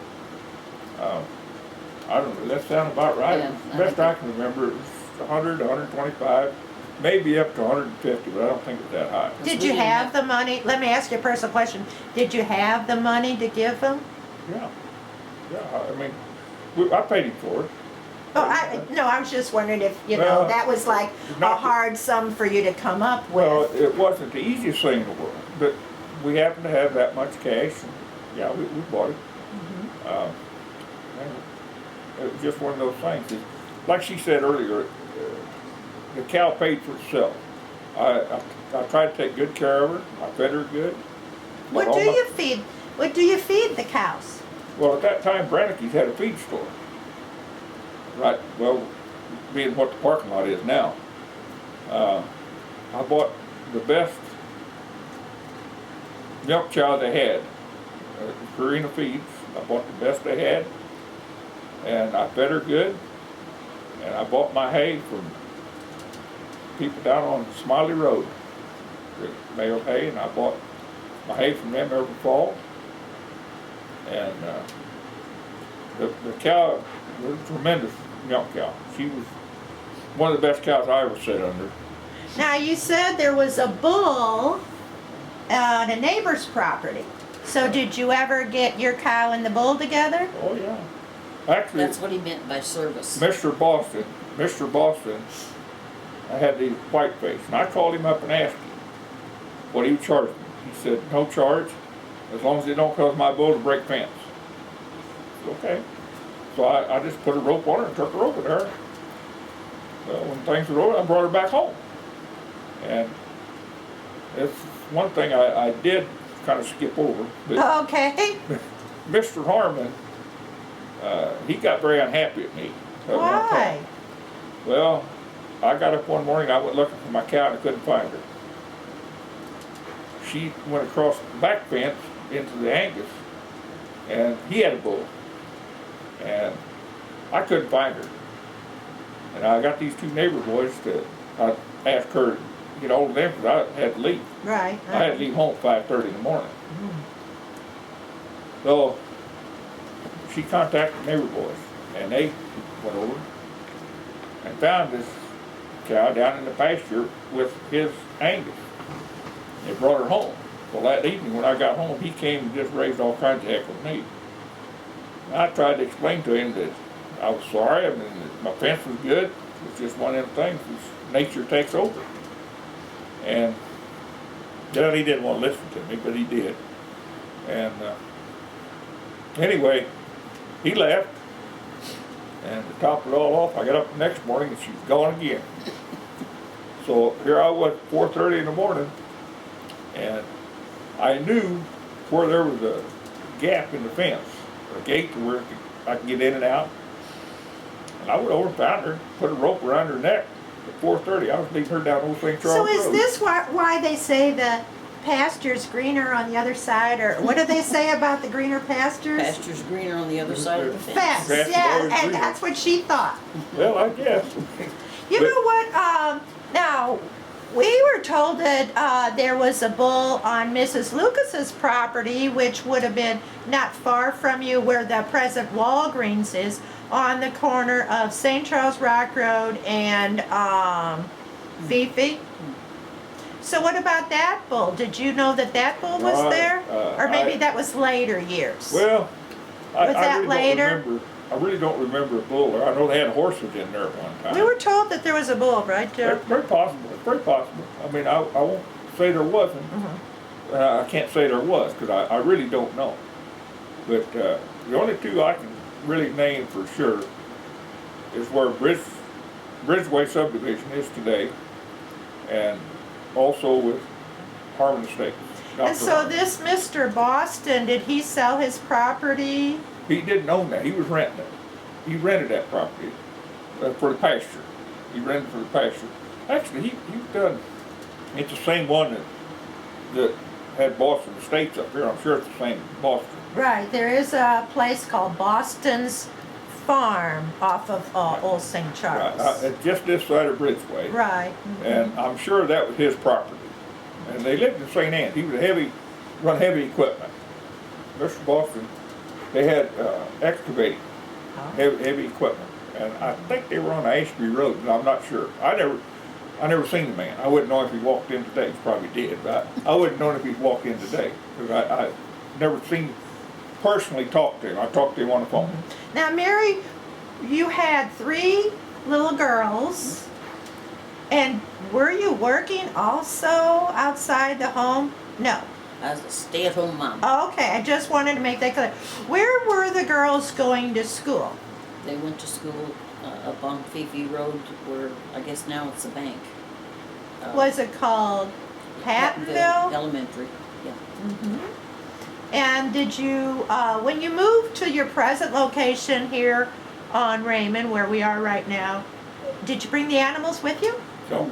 [SPEAKER 3] I don't know, that sounds about right.
[SPEAKER 2] Yeah,
[SPEAKER 3] Best I can remember, it was 100, 125, maybe up to 150, but I don't think it's that high.
[SPEAKER 1] Did you have the money? Let me ask you a personal question. Did you have the money to give them?
[SPEAKER 3] Yeah, I mean, I paid him for it.
[SPEAKER 1] Oh, I was just wondering if,
[SPEAKER 3] Well,
[SPEAKER 1] that was like a
[SPEAKER 3] not-
[SPEAKER 1] hard sum for you to come up
[SPEAKER 3] Well,
[SPEAKER 1] with.
[SPEAKER 3] it wasn't the easiest thing in the world, but we happened to have that much cash, and yeah, we bought it. And it was just one of those things. Like she said earlier, the cow paid for itself. I tried to take good care of her. I fed her good.
[SPEAKER 1] What
[SPEAKER 3] But
[SPEAKER 1] do
[SPEAKER 3] all my-
[SPEAKER 1] you feed? What do you feed the cows?
[SPEAKER 3] Well, at that time, Brannick's had a feed store. Right, well, being what the parking lot is now. I bought the best milk chow they had. Purina Feeds. I bought the best they had. And I fed her good. And I bought my hay from people down on Smiley Road. Mayo Hay, and I bought my hay from them every fall. And the cow was a tremendous milk cow. She was one of the best cows I ever sat under.
[SPEAKER 1] Now, you said there was a bull on a neighbor's property. So did you ever get your cow and the bull together?
[SPEAKER 3] Oh yeah. Actually,
[SPEAKER 2] That's what he meant by service.
[SPEAKER 3] Mr. Boston, I had the white face, and I called him up and asked him what he would charge me. He said, no charge, as long as it don't cause my bull to break fence. I said, okay. So I just put a rope on her and took her over there. Well, when things were over, I brought her back home. And it's one thing I did kind of skip over. But
[SPEAKER 1] Okay.
[SPEAKER 3] Mr. Harmon, he got very unhappy at me. at one time.
[SPEAKER 1] Why?
[SPEAKER 3] Well, I got up one morning, I went looking for my cow and I couldn't find her. she went across the back fence into the Angus, and he had a bull, and I couldn't find her. And I got these two neighbor boys to, I asked her to get hold of them because I had to leave.
[SPEAKER 1] Right.
[SPEAKER 3] I had to leave home at 5:30 in the morning. So she contacted the neighbor boys, and they went over and found this cow down in the pasture with his Angus. They brought her home. Well, that evening when I got home, he came and just raised all kinds of heck with me. And I tried to explain to him that I was sorry. I mean, my fence was good. It's just one of them things. Nature takes over. And well, he didn't want to listen to me, but he did. And anyway, he left. And to top it all off, I got up the next morning and she was gone again. So here I was at 4:30 in the morning, and I knew where there was a gap in the fence, or a gate to where I could get in and out. And I went over and found her, put a rope around her neck at 4:30. I was leading her down Old St. Charles
[SPEAKER 1] So is
[SPEAKER 3] Road.
[SPEAKER 1] this why they say the pasture's greener on the other side, or what do they say about the greener pastures?
[SPEAKER 2] Pasture's greener on the other side of the fence.
[SPEAKER 1] Fence,
[SPEAKER 3] Grass is
[SPEAKER 1] yeah,
[SPEAKER 3] always
[SPEAKER 1] and
[SPEAKER 3] greener.
[SPEAKER 1] that's what she thought.
[SPEAKER 3] Well, I guess.
[SPEAKER 1] You
[SPEAKER 3] But-
[SPEAKER 1] know what, now, we were told that there was a bull on Mrs. Lucas's property, which would have been not far from you where the present Walgreens is, on the corner of St. Charles Rock Road and Fifi. So what about that bull? Did you know that that bull was
[SPEAKER 3] No,
[SPEAKER 1] there? Or maybe
[SPEAKER 3] I-
[SPEAKER 1] that was later years?
[SPEAKER 3] Well, I
[SPEAKER 1] Was that
[SPEAKER 3] really
[SPEAKER 1] later?
[SPEAKER 3] don't remember. I really don't remember a bull. I know they had horses in there at one time.
[SPEAKER 1] We were told that there was a bull, right, Joe?
[SPEAKER 3] Very possible. Very possible. I mean, I won't say there wasn't. I can't say there was because I really don't know. But the only two I can really name for sure is where Bridgeway subdivision is today, and also with Harmon Estates.
[SPEAKER 1] And
[SPEAKER 3] Dr.
[SPEAKER 1] so
[SPEAKER 3] Harmon.
[SPEAKER 1] this Mr. Boston, did he sell his property?
[SPEAKER 3] He didn't own that. He was renting it. He rented that property for the pasture. He rented for the pasture. Actually, he's done. It's the same one that had Boston Estates up here. I'm sure it's the same Boston.
[SPEAKER 1] Right, there is a place called Boston's Farm off of Old St. Charles.
[SPEAKER 3] It's just this side of Bridgeway.
[SPEAKER 1] Right.
[SPEAKER 3] And I'm sure that was his property. And they lived in St. Anne. He was run heavy equipment. Mr. Boston, they had excavating, heavy equipment. And I think they were on Ashby Road, but I'm not sure. I never seen the man. I wouldn't know if he walked in today. He probably did, but I wouldn't know if he walked in today because I never seen personally talked to him. I talked to him on the phone.
[SPEAKER 1] Now, Mary, you had 3 little girls, and were you working also outside the home? No.
[SPEAKER 2] I was a stay-at-home mom.
[SPEAKER 1] Okay, I just wanted to make that clear. Where were the girls going to school?
[SPEAKER 2] They went to school up on Fifi Road where I guess now it's a bank.
[SPEAKER 1] Was it called Pattenville?
[SPEAKER 2] Elementary, yeah.
[SPEAKER 1] And did you, when you moved to your present location here on Raymond, where we are right now, did you bring the animals with you?
[SPEAKER 3] So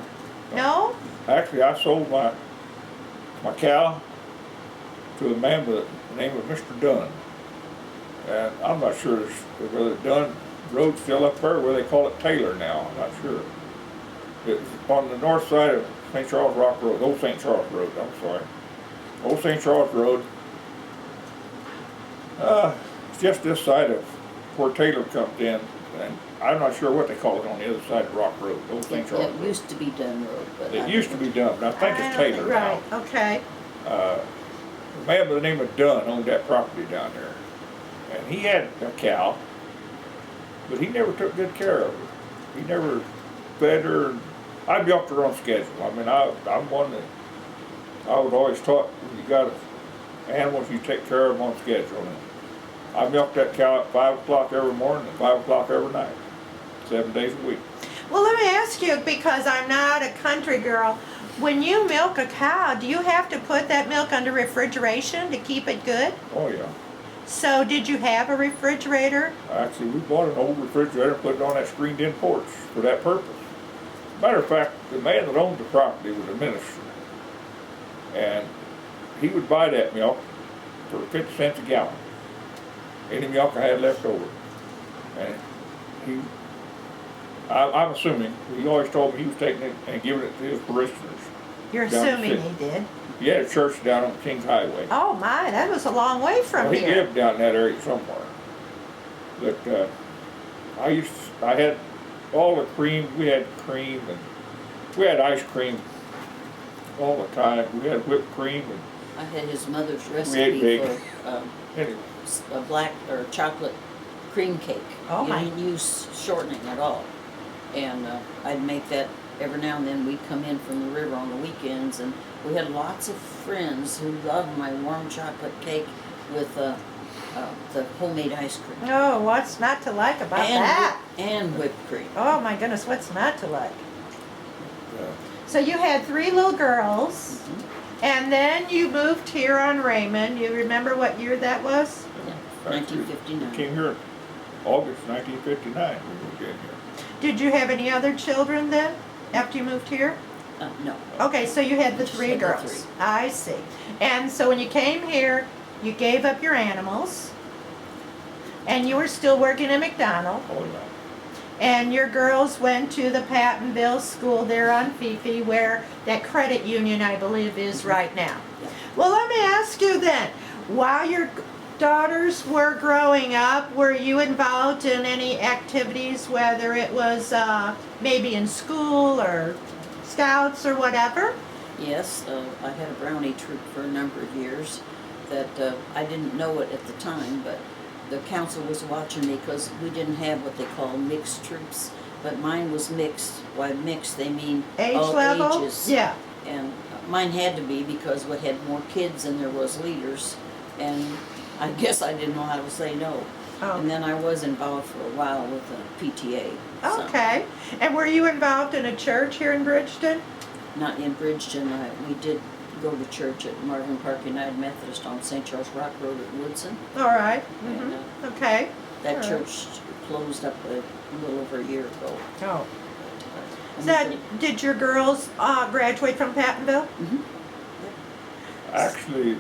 [SPEAKER 1] No?
[SPEAKER 3] actually, I sold my cow to a man by the name of Mr. Dunn. And I'm not sure whether Dunn Road's still up there, or whether they call it Taylor now. I'm not sure. It's on the north side of St. Charles Rock Road, Old St. Charles Road, I'm sorry. Old St. Charles Road. It's just this side of where Taylor comes in, and I'm not sure what they call it on the other side of Rock Road, Old St. Charles
[SPEAKER 2] It
[SPEAKER 3] Road.
[SPEAKER 2] used to be Dunn Road, but
[SPEAKER 3] It used to be Dunn, but I think it's Taylor now.
[SPEAKER 1] Right, okay.
[SPEAKER 3] A man by the name of Dunn owned that property down there. And he had a cow, but he never took good care of her. He never fed her. I milked her on schedule. I mean, I'm one that I was always taught when you got animals, you take care of them on schedule. And I milked that cow at 5 o'clock every morning and 5 o'clock every night, 7 days a week.
[SPEAKER 1] Well, let me ask you, because I'm not a country girl, when you milk a cow, do you have to put that milk under refrigeration to keep it good?
[SPEAKER 3] Oh yeah.
[SPEAKER 1] So did you have a refrigerator?
[SPEAKER 3] Actually, we bought an old refrigerator and put it on that screened-in porch for that purpose. Matter of fact, the man that owned the property was a minister. And he would buy that milk for 50 cents a gallon. Any milk I had left over. And I'm assuming, he always told me he was taking it and giving it to his parishioners.
[SPEAKER 1] You're
[SPEAKER 3] down the
[SPEAKER 1] assuming
[SPEAKER 3] city.
[SPEAKER 1] he did.
[SPEAKER 3] He had a church down on Kings Highway.
[SPEAKER 1] Oh my, that was a long way from
[SPEAKER 3] Well, he
[SPEAKER 1] here.
[SPEAKER 3] lived down in that area somewhere. But I had all the cream. We had cream and we had ice cream all the time. We had whipped cream and
[SPEAKER 2] I had his mother's
[SPEAKER 3] ate
[SPEAKER 2] recipe
[SPEAKER 3] big.
[SPEAKER 2] for
[SPEAKER 3] anyway.
[SPEAKER 2] a black or chocolate cream cake.
[SPEAKER 1] Oh, my.
[SPEAKER 2] You didn't use shortening at all. And I'd make that every now and then. We'd come in from the river on the weekends, and we had lots of friends who loved my warm chocolate cake with the homemade ice cream.
[SPEAKER 1] Oh, what's not to like about
[SPEAKER 2] and
[SPEAKER 1] that?
[SPEAKER 2] And whipped cream.
[SPEAKER 1] Oh my goodness, what's not to like?
[SPEAKER 3] Uh,
[SPEAKER 1] So you had 3 little girls,
[SPEAKER 2] Mm-hmm.
[SPEAKER 1] and then you moved here on Raymond. You remember what year that was?
[SPEAKER 2] Yeah,
[SPEAKER 3] actually,
[SPEAKER 2] 1959.
[SPEAKER 3] Came here in August 1959. We moved in here.
[SPEAKER 1] Did you have any other children then, after you moved here?
[SPEAKER 2] No.
[SPEAKER 1] Okay, so you had the
[SPEAKER 2] Just
[SPEAKER 1] 3
[SPEAKER 2] had the
[SPEAKER 1] girls.
[SPEAKER 2] 3.
[SPEAKER 1] I see. And so when you came here, you gave up your animals, and you were still working at McDonald's,
[SPEAKER 3] Oh, yeah.
[SPEAKER 1] and your girls went to the Pattenville school there on Fifi, where that credit union, I believe, is right now.
[SPEAKER 2] Yeah.
[SPEAKER 1] Well, let me ask you then, while your daughters were growing up, were you involved in any activities, whether it was maybe in school or scouts or whatever?
[SPEAKER 2] Yes, I had a brownie troop for a number of years that I didn't know it at the time, but the council was watching me because we didn't have what they call mixed troops, but mine was mixed. By mixed, they mean
[SPEAKER 1] Age
[SPEAKER 2] all
[SPEAKER 1] level?
[SPEAKER 2] ages.
[SPEAKER 1] Yeah.
[SPEAKER 2] And mine had to be because we had more kids than there was leaders, and I guess I didn't know how to say no.
[SPEAKER 1] Oh.
[SPEAKER 2] And then I was involved for a while with the PTA. so-
[SPEAKER 1] Okay. And were you involved in a church here in Bridgeton?
[SPEAKER 2] Not in Bridgeton. We did go to church at Marvin Park United Methodist on St. Charles Rock Road at Woodson.
[SPEAKER 1] All right.
[SPEAKER 2] And
[SPEAKER 1] Okay.
[SPEAKER 2] that
[SPEAKER 1] All right.
[SPEAKER 2] church closed up a little over a year ago.
[SPEAKER 1] Oh.
[SPEAKER 2] And
[SPEAKER 1] So did your girls graduate from Pattenville?
[SPEAKER 2] Mhm.
[SPEAKER 3] Actually,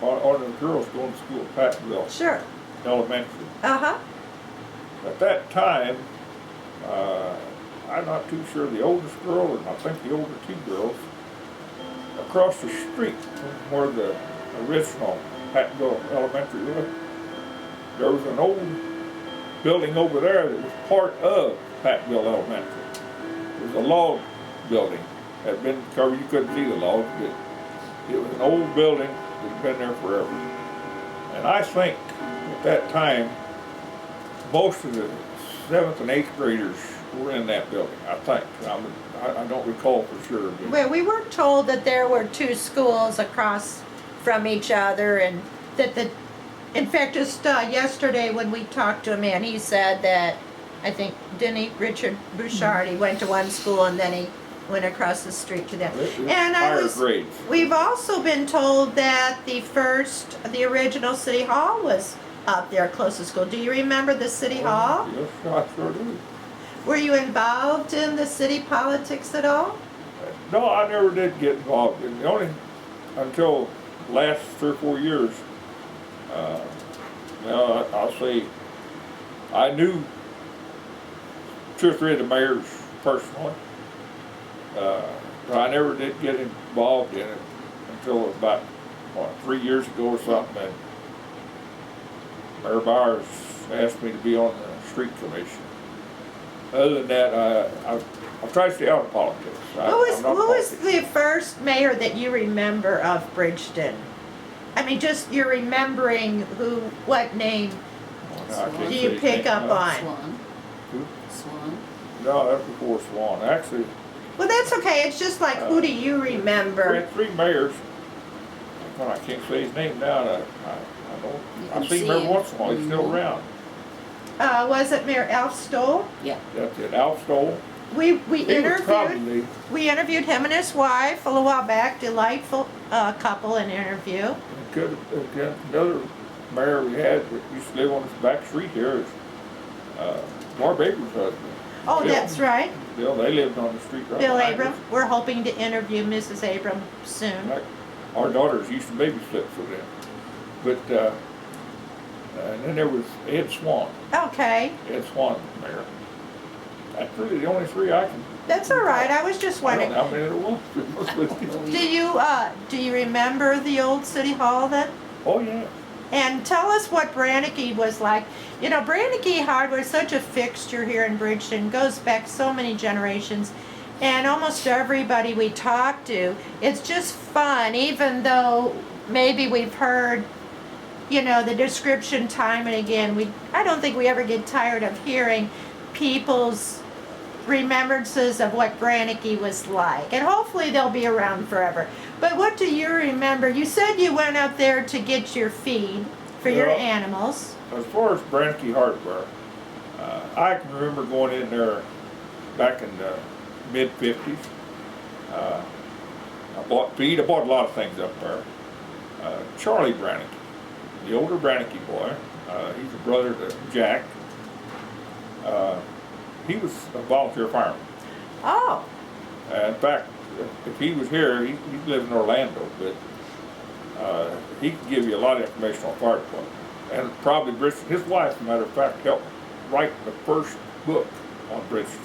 [SPEAKER 3] on the girls going to school at Pattenville
[SPEAKER 1] Sure.
[SPEAKER 3] Elementary.
[SPEAKER 1] Uh-huh.
[SPEAKER 3] At that time, I'm not too sure, the oldest girl, and I think the older 2 girls, across the street from where the original Pattenville Elementary was, there was an old building over there that was part of Pattenville Elementary. It was a log building that had been covered. You couldn't see the logs, but it was an old building that had been there forever. And I think at that time, most of the 7th and 8th graders were in that building, I think. I don't recall for sure. But
[SPEAKER 1] Well, we were told that there were 2 schools across from each other, and that in fact, just yesterday when we talked to a man, he said that, I think, didn't he, Richard Bouchard, he went to one school and then he went across the street to them.
[SPEAKER 3] it was
[SPEAKER 1] And
[SPEAKER 3] higher grades.
[SPEAKER 1] we've also been told that the original City Hall was up there close to school. Do you remember the City Hall?
[SPEAKER 3] Yes, I sure do.
[SPEAKER 1] Were you involved in the city politics at all?
[SPEAKER 3] No, I never did get involved in the only until last 3 or 4 years. I'll say I knew 2 or 3 of the mayors personally, but I never did get involved in it until about 3 years ago or something. And Mayor Byers asked me to be on the street commission. Other than that, I've tried to stay out of politics.
[SPEAKER 1] Who was the first mayor that you remember of Bridgeton? I mean, just you're remembering what name do you pick up on?
[SPEAKER 2] Swan.
[SPEAKER 3] Who?
[SPEAKER 2] Swan.
[SPEAKER 3] No, that's before Swan. Actually,
[SPEAKER 1] Well, that's okay. It's just like, who do you
[SPEAKER 3] we
[SPEAKER 1] remember?
[SPEAKER 3] had 3 mayors. Well, I can't say his name now. I
[SPEAKER 2] can
[SPEAKER 3] see him
[SPEAKER 2] see
[SPEAKER 3] every
[SPEAKER 2] him.
[SPEAKER 3] once in a while. He's still
[SPEAKER 2] Mhm.
[SPEAKER 3] around.
[SPEAKER 1] Was it Mayor Alf Stoll?
[SPEAKER 2] Yeah.
[SPEAKER 3] That's it. Al Stoll.
[SPEAKER 1] We
[SPEAKER 3] He was
[SPEAKER 1] interviewed
[SPEAKER 3] probably
[SPEAKER 1] him and his wife a little while back. Delightful couple in interview.
[SPEAKER 3] good. Another mayor we had that used to live on this back street here is Mar Baker's husband.
[SPEAKER 1] Oh,
[SPEAKER 3] Bill.
[SPEAKER 1] that's right.
[SPEAKER 3] Bill, they lived on the street right
[SPEAKER 1] Bill
[SPEAKER 3] behind
[SPEAKER 1] Abram.
[SPEAKER 3] us.
[SPEAKER 1] We're hoping to interview Mrs. Abram soon.
[SPEAKER 3] Like, Our daughters used to babysit for them. But, and then there was Ed Swan.
[SPEAKER 1] Okay,
[SPEAKER 3] Ed Swan was mayor. That's really the only three I can.
[SPEAKER 1] that's all right. I was just
[SPEAKER 3] I don't
[SPEAKER 1] wondering.
[SPEAKER 3] know how many there was.
[SPEAKER 1] Do you remember the old city hall then?
[SPEAKER 3] Oh, yeah.
[SPEAKER 1] And tell us what Brannicky was like. You know, Brannicky hardware is such a fixture here in Bridgeton, goes back so many generations. And almost everybody we talk to, it's just fun, even though maybe we've heard, you know, the description time and again. I don't think we ever get tired of hearing people's remembrances of what Brannicky was like. And hopefully they'll be around forever. But what do you remember? You said you went up there to get your feed for your
[SPEAKER 3] Yeah.
[SPEAKER 1] animals.
[SPEAKER 3] As far as Brannicky hardware, I can remember going in there back in the mid-50s. I bought feed. I bought a lot of things up there. Charlie Brannicky, the older Brannicky boy, he's a brother to Jack. He was a volunteer fireman.
[SPEAKER 1] Oh,
[SPEAKER 3] In fact, if he was here, he lived in Orlando, but he could give you a lot of information on fire department. And probably Bridgeton, his wife, as a matter of fact, helped write the first book on Bridgeton,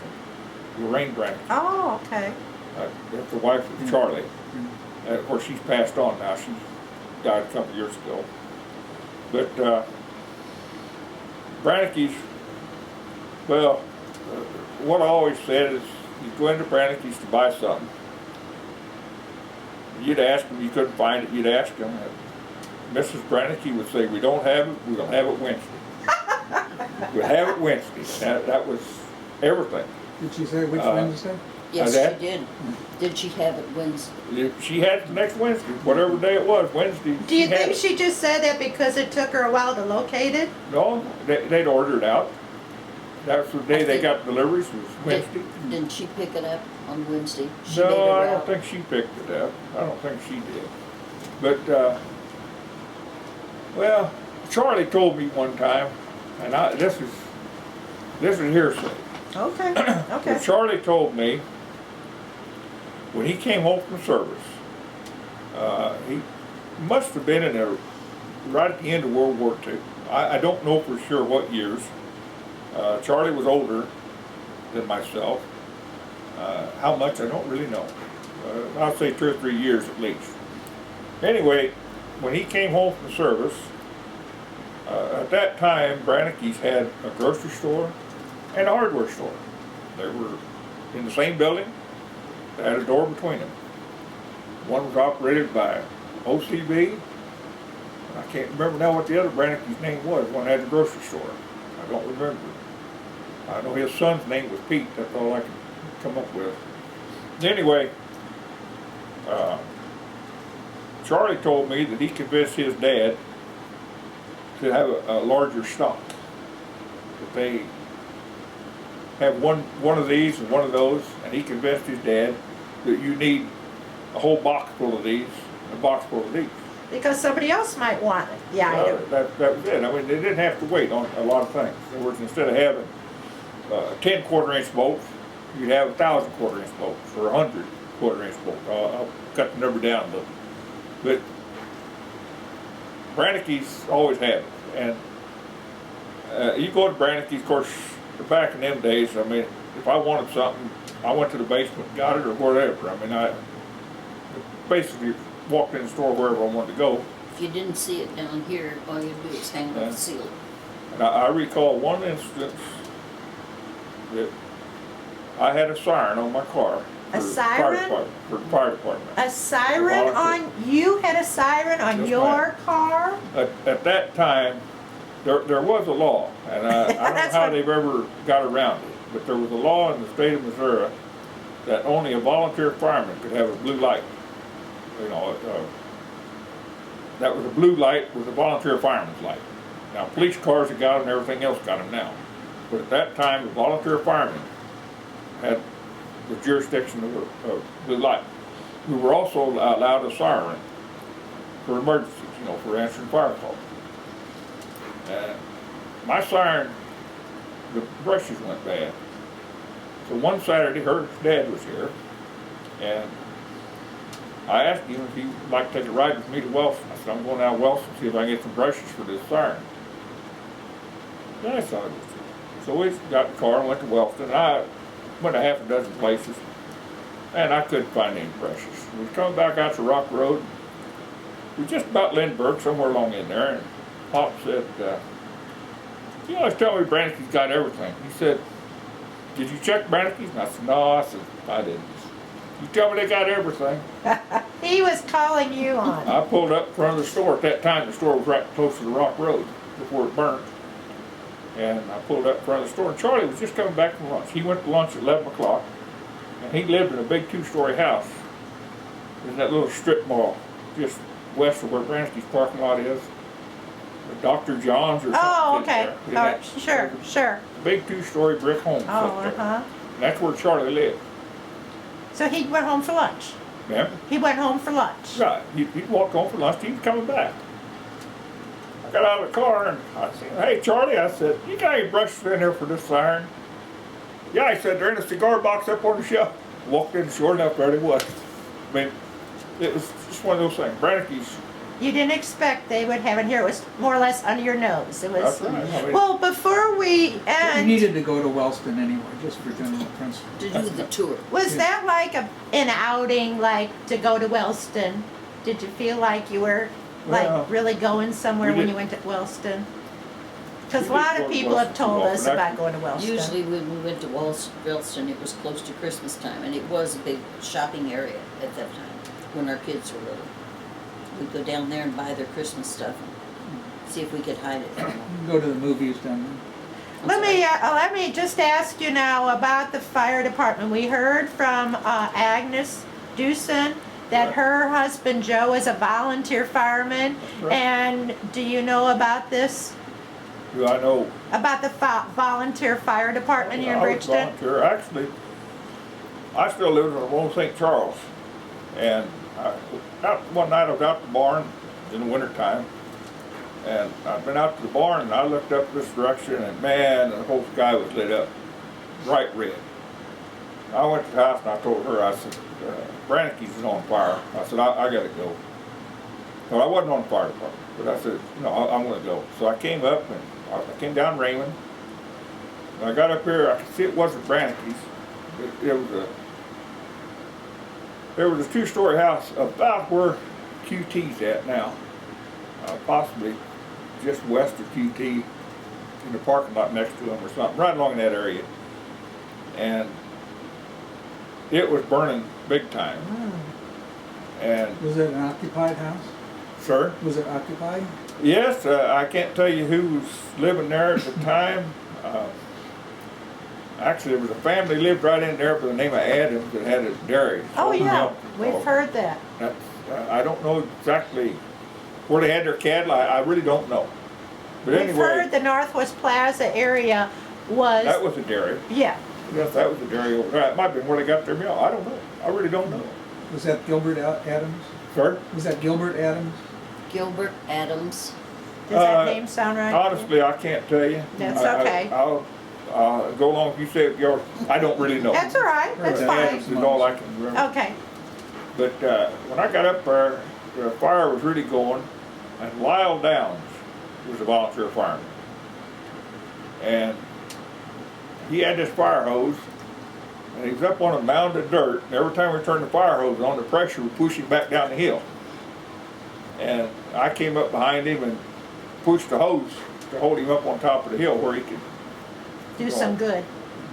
[SPEAKER 3] Lorraine Brannicky.
[SPEAKER 1] oh, okay.
[SPEAKER 3] That's the wife of Charlie. And of course, she's passed on now. She died a couple years ago. But Brannicky's, well, what I always said is, you go into Brannicky's to buy something. You'd ask them, you couldn't find it, you'd ask them. Mrs. Brannicky would say, we don't have it, we'll have it Wednesday. We'll have it Wednesday. That was everything.
[SPEAKER 4] Did she say which Wednesday?
[SPEAKER 2] Yes,
[SPEAKER 3] that?
[SPEAKER 2] she did. Did she have it Wednesday?
[SPEAKER 3] She had it the next Wednesday, whatever day it was, Wednesday.
[SPEAKER 1] Do you
[SPEAKER 3] had
[SPEAKER 1] think
[SPEAKER 3] it.
[SPEAKER 1] she just said that because it took her a while to locate it?
[SPEAKER 3] No, they'd order it out. That was the day they got deliveries, was Wednesday.
[SPEAKER 2] Didn't she pick it up on Wednesday? She made
[SPEAKER 3] No,
[SPEAKER 2] a
[SPEAKER 3] I don't
[SPEAKER 2] route.
[SPEAKER 3] think she picked it up. I don't think she did. But, well, Charlie told me one time, and this is hearsay.
[SPEAKER 1] Okay,
[SPEAKER 3] But
[SPEAKER 1] okay.
[SPEAKER 3] Charlie told me, when he came home from service, he must have been right at the end of World War II. I don't know for sure what years. Charlie was older than myself. How much, I don't really know. I'll say 2 or 3 years at least. Anyway, when he came home from service, at that time, Brannicky's had a grocery store and a hardware store. They were in the same building. They had a door between them. One was operated by OCB. I can't remember now what the other Brannicky's name was. One had the grocery store. I don't remember. I know his son's name was Pete. That's all I can come up with. Anyway, Charlie told me that he convinced his dad to have a larger stock. That they have one of these and one of those, and he convinced his dad that you need a whole box full of these and a box full of these.
[SPEAKER 1] Because somebody else might want it, the item.
[SPEAKER 3] That was it. I mean, they didn't have to wait on a lot of things. In other words, instead of having 10 quarter-inch bolts, you'd have 1,000 quarter-inch bolts or 100 quarter-inch bolts. I'll cut the number down a little. But Brannicky's always had it. And you go to Brannicky's, of course, back in them days, I mean, if I wanted something, I went to the basement and got it or whatever. I mean, I basically walked in the store wherever I wanted to go.
[SPEAKER 2] If you didn't see it down here, all you do is hang it on the ceiling.
[SPEAKER 3] And I recall one instance that I had a siren on my car.
[SPEAKER 1] A
[SPEAKER 3] for the
[SPEAKER 1] siren?
[SPEAKER 3] For the fire department.
[SPEAKER 1] A siren on, you had a siren on
[SPEAKER 3] Yes,
[SPEAKER 1] your
[SPEAKER 3] ma'am.
[SPEAKER 1] car?
[SPEAKER 3] At that time, there was a law, and I don't know
[SPEAKER 1] That's
[SPEAKER 3] how
[SPEAKER 1] what-
[SPEAKER 3] they've ever got around it, but there was a law in the state of Missouri that only a volunteer fireman could have a blue light. You know, that was a blue light with a volunteer fireman's light. Now, police cars have got them and everything else got them now. But at that time, the volunteer firemen had the jurisdiction of blue light. We were also allowed a siren for emergencies, you know, for answering fire calls. My siren, the brushes went bad. So one Saturday, her dad was here, and I asked him if he'd like to take a ride with me to Wellston. I said, I'm going down to Wellston to see if I can get some brushes for this siren. Yeah, I thought it was. So we got in the car and went to Wellston. I went a half a dozen places, and I couldn't find any brushes. We was coming back out to Rock Road. We were just about Lambert, somewhere along in there, and Pop said, you always tell me Brannick's got everything. He said, did you check Brannick's? And I said, no. I said, I didn't. You tell me they got everything.
[SPEAKER 1] He was calling you on.
[SPEAKER 3] I pulled up in front of the store. At that time, the store was right close to the Rock Road before it burnt. And I pulled up in front of the store, and Charlie was just coming back from lunch. He went to lunch at 11 o'clock, and he lived in a big 2-story house in that little strip mall just west of where Brannick's parking lot is. Dr. John's or something.
[SPEAKER 1] Oh, okay.
[SPEAKER 3] There.
[SPEAKER 1] All right. Sure, sure.
[SPEAKER 3] Big 2-story brick home.
[SPEAKER 1] Oh,
[SPEAKER 3] sit there.
[SPEAKER 1] uh-huh.
[SPEAKER 3] And that's where Charlie lived.
[SPEAKER 1] So he went home for lunch.
[SPEAKER 3] Yeah.
[SPEAKER 1] He went home for lunch.
[SPEAKER 3] Right. He'd walk home for lunch. He was coming back. I got out of the car and I said, hey, Charlie, I said, you got any brushes in there for this siren? Yeah, he said, they're in a cigar box up on the shelf. Walked in, sure enough, there it was. I mean, it was just one of those things. Brannick's.
[SPEAKER 1] You didn't expect they would have it here. It was more or less under your nose. It was.
[SPEAKER 3] That's right. I mean,
[SPEAKER 1] Well, before we
[SPEAKER 4] You
[SPEAKER 1] end,
[SPEAKER 4] needed to go to Wellston anyway, just for general principle.
[SPEAKER 2] To do the tour.
[SPEAKER 1] was that like an outing, like to go to Wellston? Did you feel like you were
[SPEAKER 3] Well,
[SPEAKER 1] like really going somewhere
[SPEAKER 3] we
[SPEAKER 1] when
[SPEAKER 3] did-
[SPEAKER 1] you went to Wellston? Because
[SPEAKER 3] we
[SPEAKER 1] a lot
[SPEAKER 3] did
[SPEAKER 1] of
[SPEAKER 3] go to
[SPEAKER 1] people have
[SPEAKER 3] Wellston
[SPEAKER 1] told
[SPEAKER 3] too
[SPEAKER 1] us
[SPEAKER 3] often.
[SPEAKER 1] about going to Wellston.
[SPEAKER 2] Usually when we went to Wellston, it was close to Christmas time, and it was a big shopping area at that time, when our kids were little. We'd go down there and buy their Christmas stuff and see if we could hide it from them.
[SPEAKER 4] You can go to the movies down there.
[SPEAKER 1] Let me just ask you now about the fire department. We heard from Agnes Dewson that
[SPEAKER 3] Right.
[SPEAKER 1] her husband Joe is a volunteer fireman.
[SPEAKER 3] Right.
[SPEAKER 1] And do you know about this?
[SPEAKER 3] do I know?
[SPEAKER 1] About the volunteer fire department here in
[SPEAKER 3] I was
[SPEAKER 1] Bridgeton?
[SPEAKER 3] volunteer. Actually, I still live in Old St. Charles. And one night I was out the barn in the wintertime. And I've been out to the barn and I looked up this direction and man, the whole sky was lit up, bright red. I went to the house and I told her, I said, Brannick's is on fire. I said, I gotta go. So I wasn't on the fire department, but I said, no, I'm gonna go. So I came up and I came down Raymond. When I got up here, I could see it wasn't Brannick's. There was a 2-story house about where QT's at now, possibly just west of QT in the parking lot next to them or something, right along that area. And it was burning big time. And,
[SPEAKER 4] Was it an occupied house?
[SPEAKER 3] sir?
[SPEAKER 4] Was it occupied?
[SPEAKER 3] Yes, I can't tell you who was living there at the time. Actually, there was a family lived right in there by the name of Adams that had a dairy.
[SPEAKER 1] Oh,
[SPEAKER 3] sold
[SPEAKER 1] yeah,
[SPEAKER 3] milk.
[SPEAKER 1] we've
[SPEAKER 3] So
[SPEAKER 1] heard that.
[SPEAKER 3] that's, I don't know exactly where they had their cattle. I really don't know. But
[SPEAKER 1] We've
[SPEAKER 3] anyway,
[SPEAKER 1] heard the Northwest Plaza area was,
[SPEAKER 3] that was a dairy.
[SPEAKER 1] yeah.
[SPEAKER 3] Yes, that was a dairy over there. It might have been where they got their milk. I don't know. I really don't know.
[SPEAKER 4] Was that Gilbert Adams?
[SPEAKER 3] Sir?
[SPEAKER 4] Was that Gilbert Adams?
[SPEAKER 2] Gilbert Adams.
[SPEAKER 1] Does that name sound right?
[SPEAKER 3] Honestly, I can't tell you.
[SPEAKER 1] That's okay.
[SPEAKER 3] I'll go along if you say it yours. I don't really know.
[SPEAKER 1] That's all right, that's
[SPEAKER 4] Right.
[SPEAKER 1] fine.
[SPEAKER 3] Adams is all I can remember.
[SPEAKER 1] Okay.
[SPEAKER 3] But when I got up there, the fire was really going, and Lyle Downs was a volunteer fireman. And he had this fire hose, and he was up on a mound of dirt, and every time we turned the fire hose on, the pressure would push him back down the hill. And I came up behind him and pushed the hose to hold him up on top of the hill where he could
[SPEAKER 1] Do some good.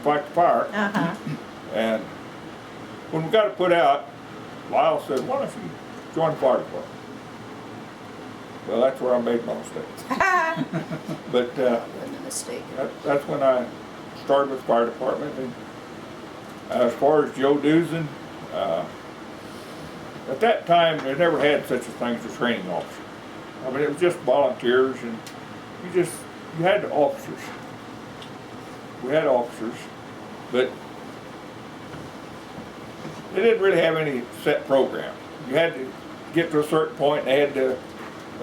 [SPEAKER 3] fight the fire.
[SPEAKER 1] Uh-huh.
[SPEAKER 3] And when we got it put out, Lyle said, why don't you join the fire department? Well, that's where I made my mistake. But
[SPEAKER 2] Wasn't a mistake.
[SPEAKER 3] that's when I started with the fire department. And as far as Joe Duzin, at that time, they never had such a thing as a training officer. I mean, it was just volunteers, and you had officers. We had officers, but they didn't really have any set program. You had to get to a certain point, and they had to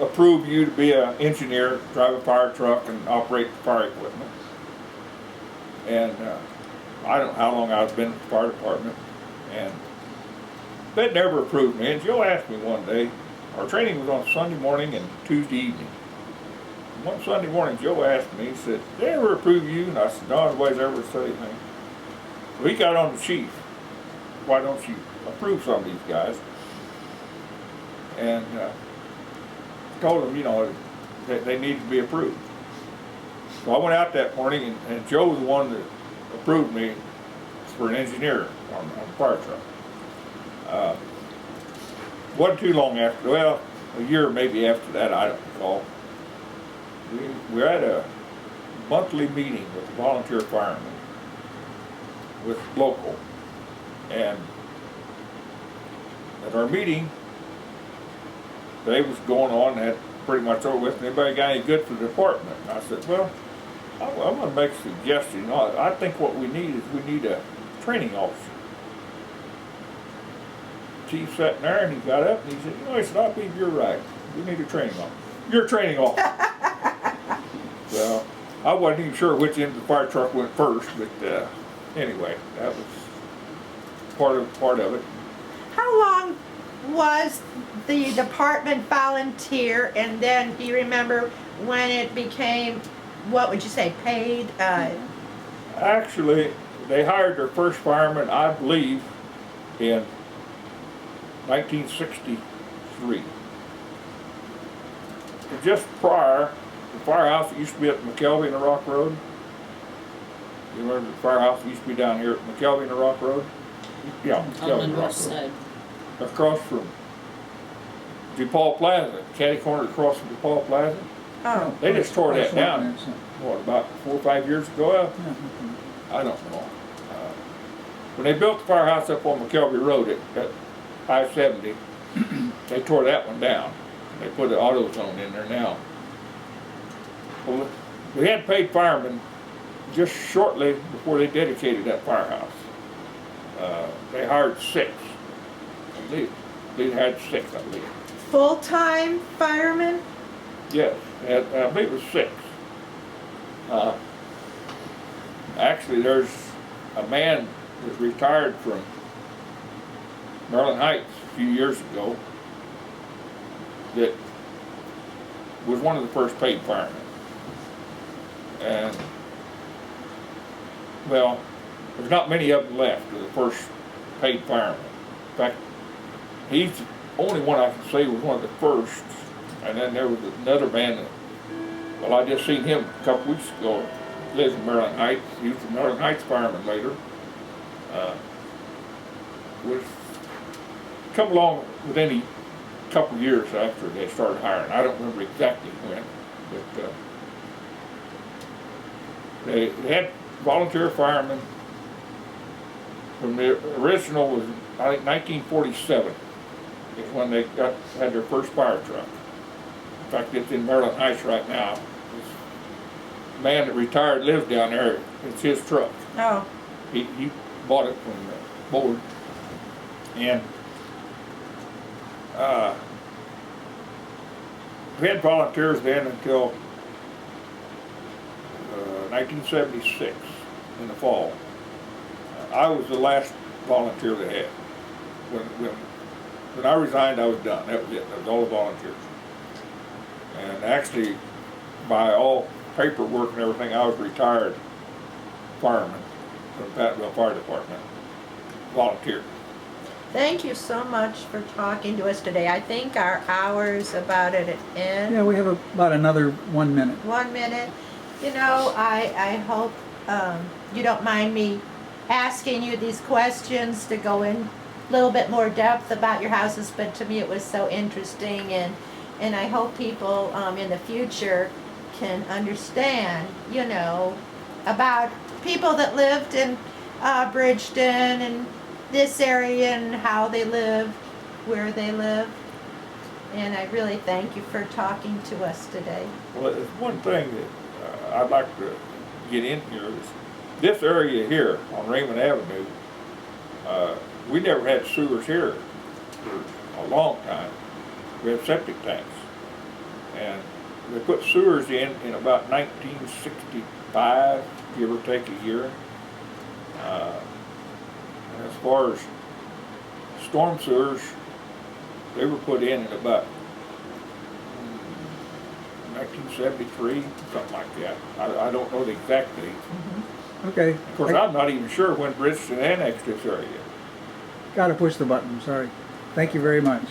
[SPEAKER 3] approve you to be an engineer, drive a fire truck, and operate the fire equipment. And I don't know how long I've been in the fire department, and They'd never approved me, and Joe asked me one day, our training was on Sunday morning and Tuesday evening. One Sunday morning, Joe asked me, he said, "Did they ever approve you?" And I said, "No, nobody's ever said anything." Well, he got on the chief. "Why don't you approve some of these guys?" And told him, that they needed to be approved. So I went out that morning, and Joe was the one that approved me for an engineer on the fire truck. Wasn't too long after, well, a year maybe after that, I don't recall. We had a monthly meeting with the volunteer firemen, with local, and at our meeting, they was going on that pretty much over with. Anybody got any good for the department? And I said, well, I'm going to make a suggestion. I think what we need is we need a training officer. Chief sat there and he got up and he said, it's not me, you're right. We need a training officer. You're a training officer. Well, I wasn't even sure which end of the fire truck went first, but anyway, that was part of it.
[SPEAKER 1] How long was the department volunteer, and then do you remember when it became, what would you say, paid?
[SPEAKER 3] Actually, they hired their first fireman, I believe, in 1963. Just prior, the firehouse that used to be at McKelvey and the Rock Road. You remember the firehouse that used to be down here at McKelvey and the Rock Road? Yeah,
[SPEAKER 2] On
[SPEAKER 3] McKelvey
[SPEAKER 2] the
[SPEAKER 3] and the Rock
[SPEAKER 2] north
[SPEAKER 3] Road.
[SPEAKER 2] side.
[SPEAKER 3] Across from DePaul Plaza, catty corner across from DePaul Plaza.
[SPEAKER 1] Oh,
[SPEAKER 3] They just tore that down,
[SPEAKER 4] Yeah.
[SPEAKER 3] what, about 4 or 5 years ago? I don't know. When they built the firehouse up on McKelvey Road at I-70, they tore that one down. They put an AutoZone in there now. Well, we had paid firemen just shortly before they dedicated that firehouse. They hired 6. They had 6, I believe.
[SPEAKER 1] full-time fireman?
[SPEAKER 3] Yes, I believe it was 6. Actually, there's a man that retired from Maryland Heights a few years ago that was one of the first paid firemen. And, well, there's not many of them left of the first paid firemen. In fact, he's the only one I can say was one of the first. And then there was another man that, well, I just seen him a couple weeks ago, lives in Maryland Heights. He was a Maryland Heights fireman later. Was come along within a couple years after they started hiring. I don't remember exactly when, but they had volunteer firemen. From the original was, I think, 1947 is when they had their first fire truck. In fact, it's in Maryland Heights right now. This man that retired lives down there. It's his truck.
[SPEAKER 1] Oh,
[SPEAKER 3] He bought it from the board. And we had volunteers then until 1976 in the fall. I was the last volunteer they had. When I resigned, I was done. That was it. That was all the volunteers. And actually, by all paperwork and everything, I was retired fireman from Pattenville Fire Department. Volunteer.
[SPEAKER 1] thank you so much for talking to us today. I think our hour's about at an end.
[SPEAKER 4] Yeah, we have about another 1 minute.
[SPEAKER 1] 1 minute. I hope you don't mind me asking you these questions to go in a little bit more depth about your houses, but to me it was so interesting, and I hope people in the future can understand, about people that lived in Bridgeton and this area and how they live, where they live. And I really thank you for talking to us today.
[SPEAKER 3] Well, there's one thing that I'd like to get in here is this area here on Raymond Avenue. We never had sewers here for a long time. We had septic tanks, and they put sewers in about 1965, give or take a year. And as far as storm sewers, they were put in about 1973, something like that. I don't know the exact date.
[SPEAKER 4] Okay.
[SPEAKER 3] Of course, I'm not even sure when Bridgeton annexed this area.
[SPEAKER 4] Gotta push the button, sorry. Thank you very much.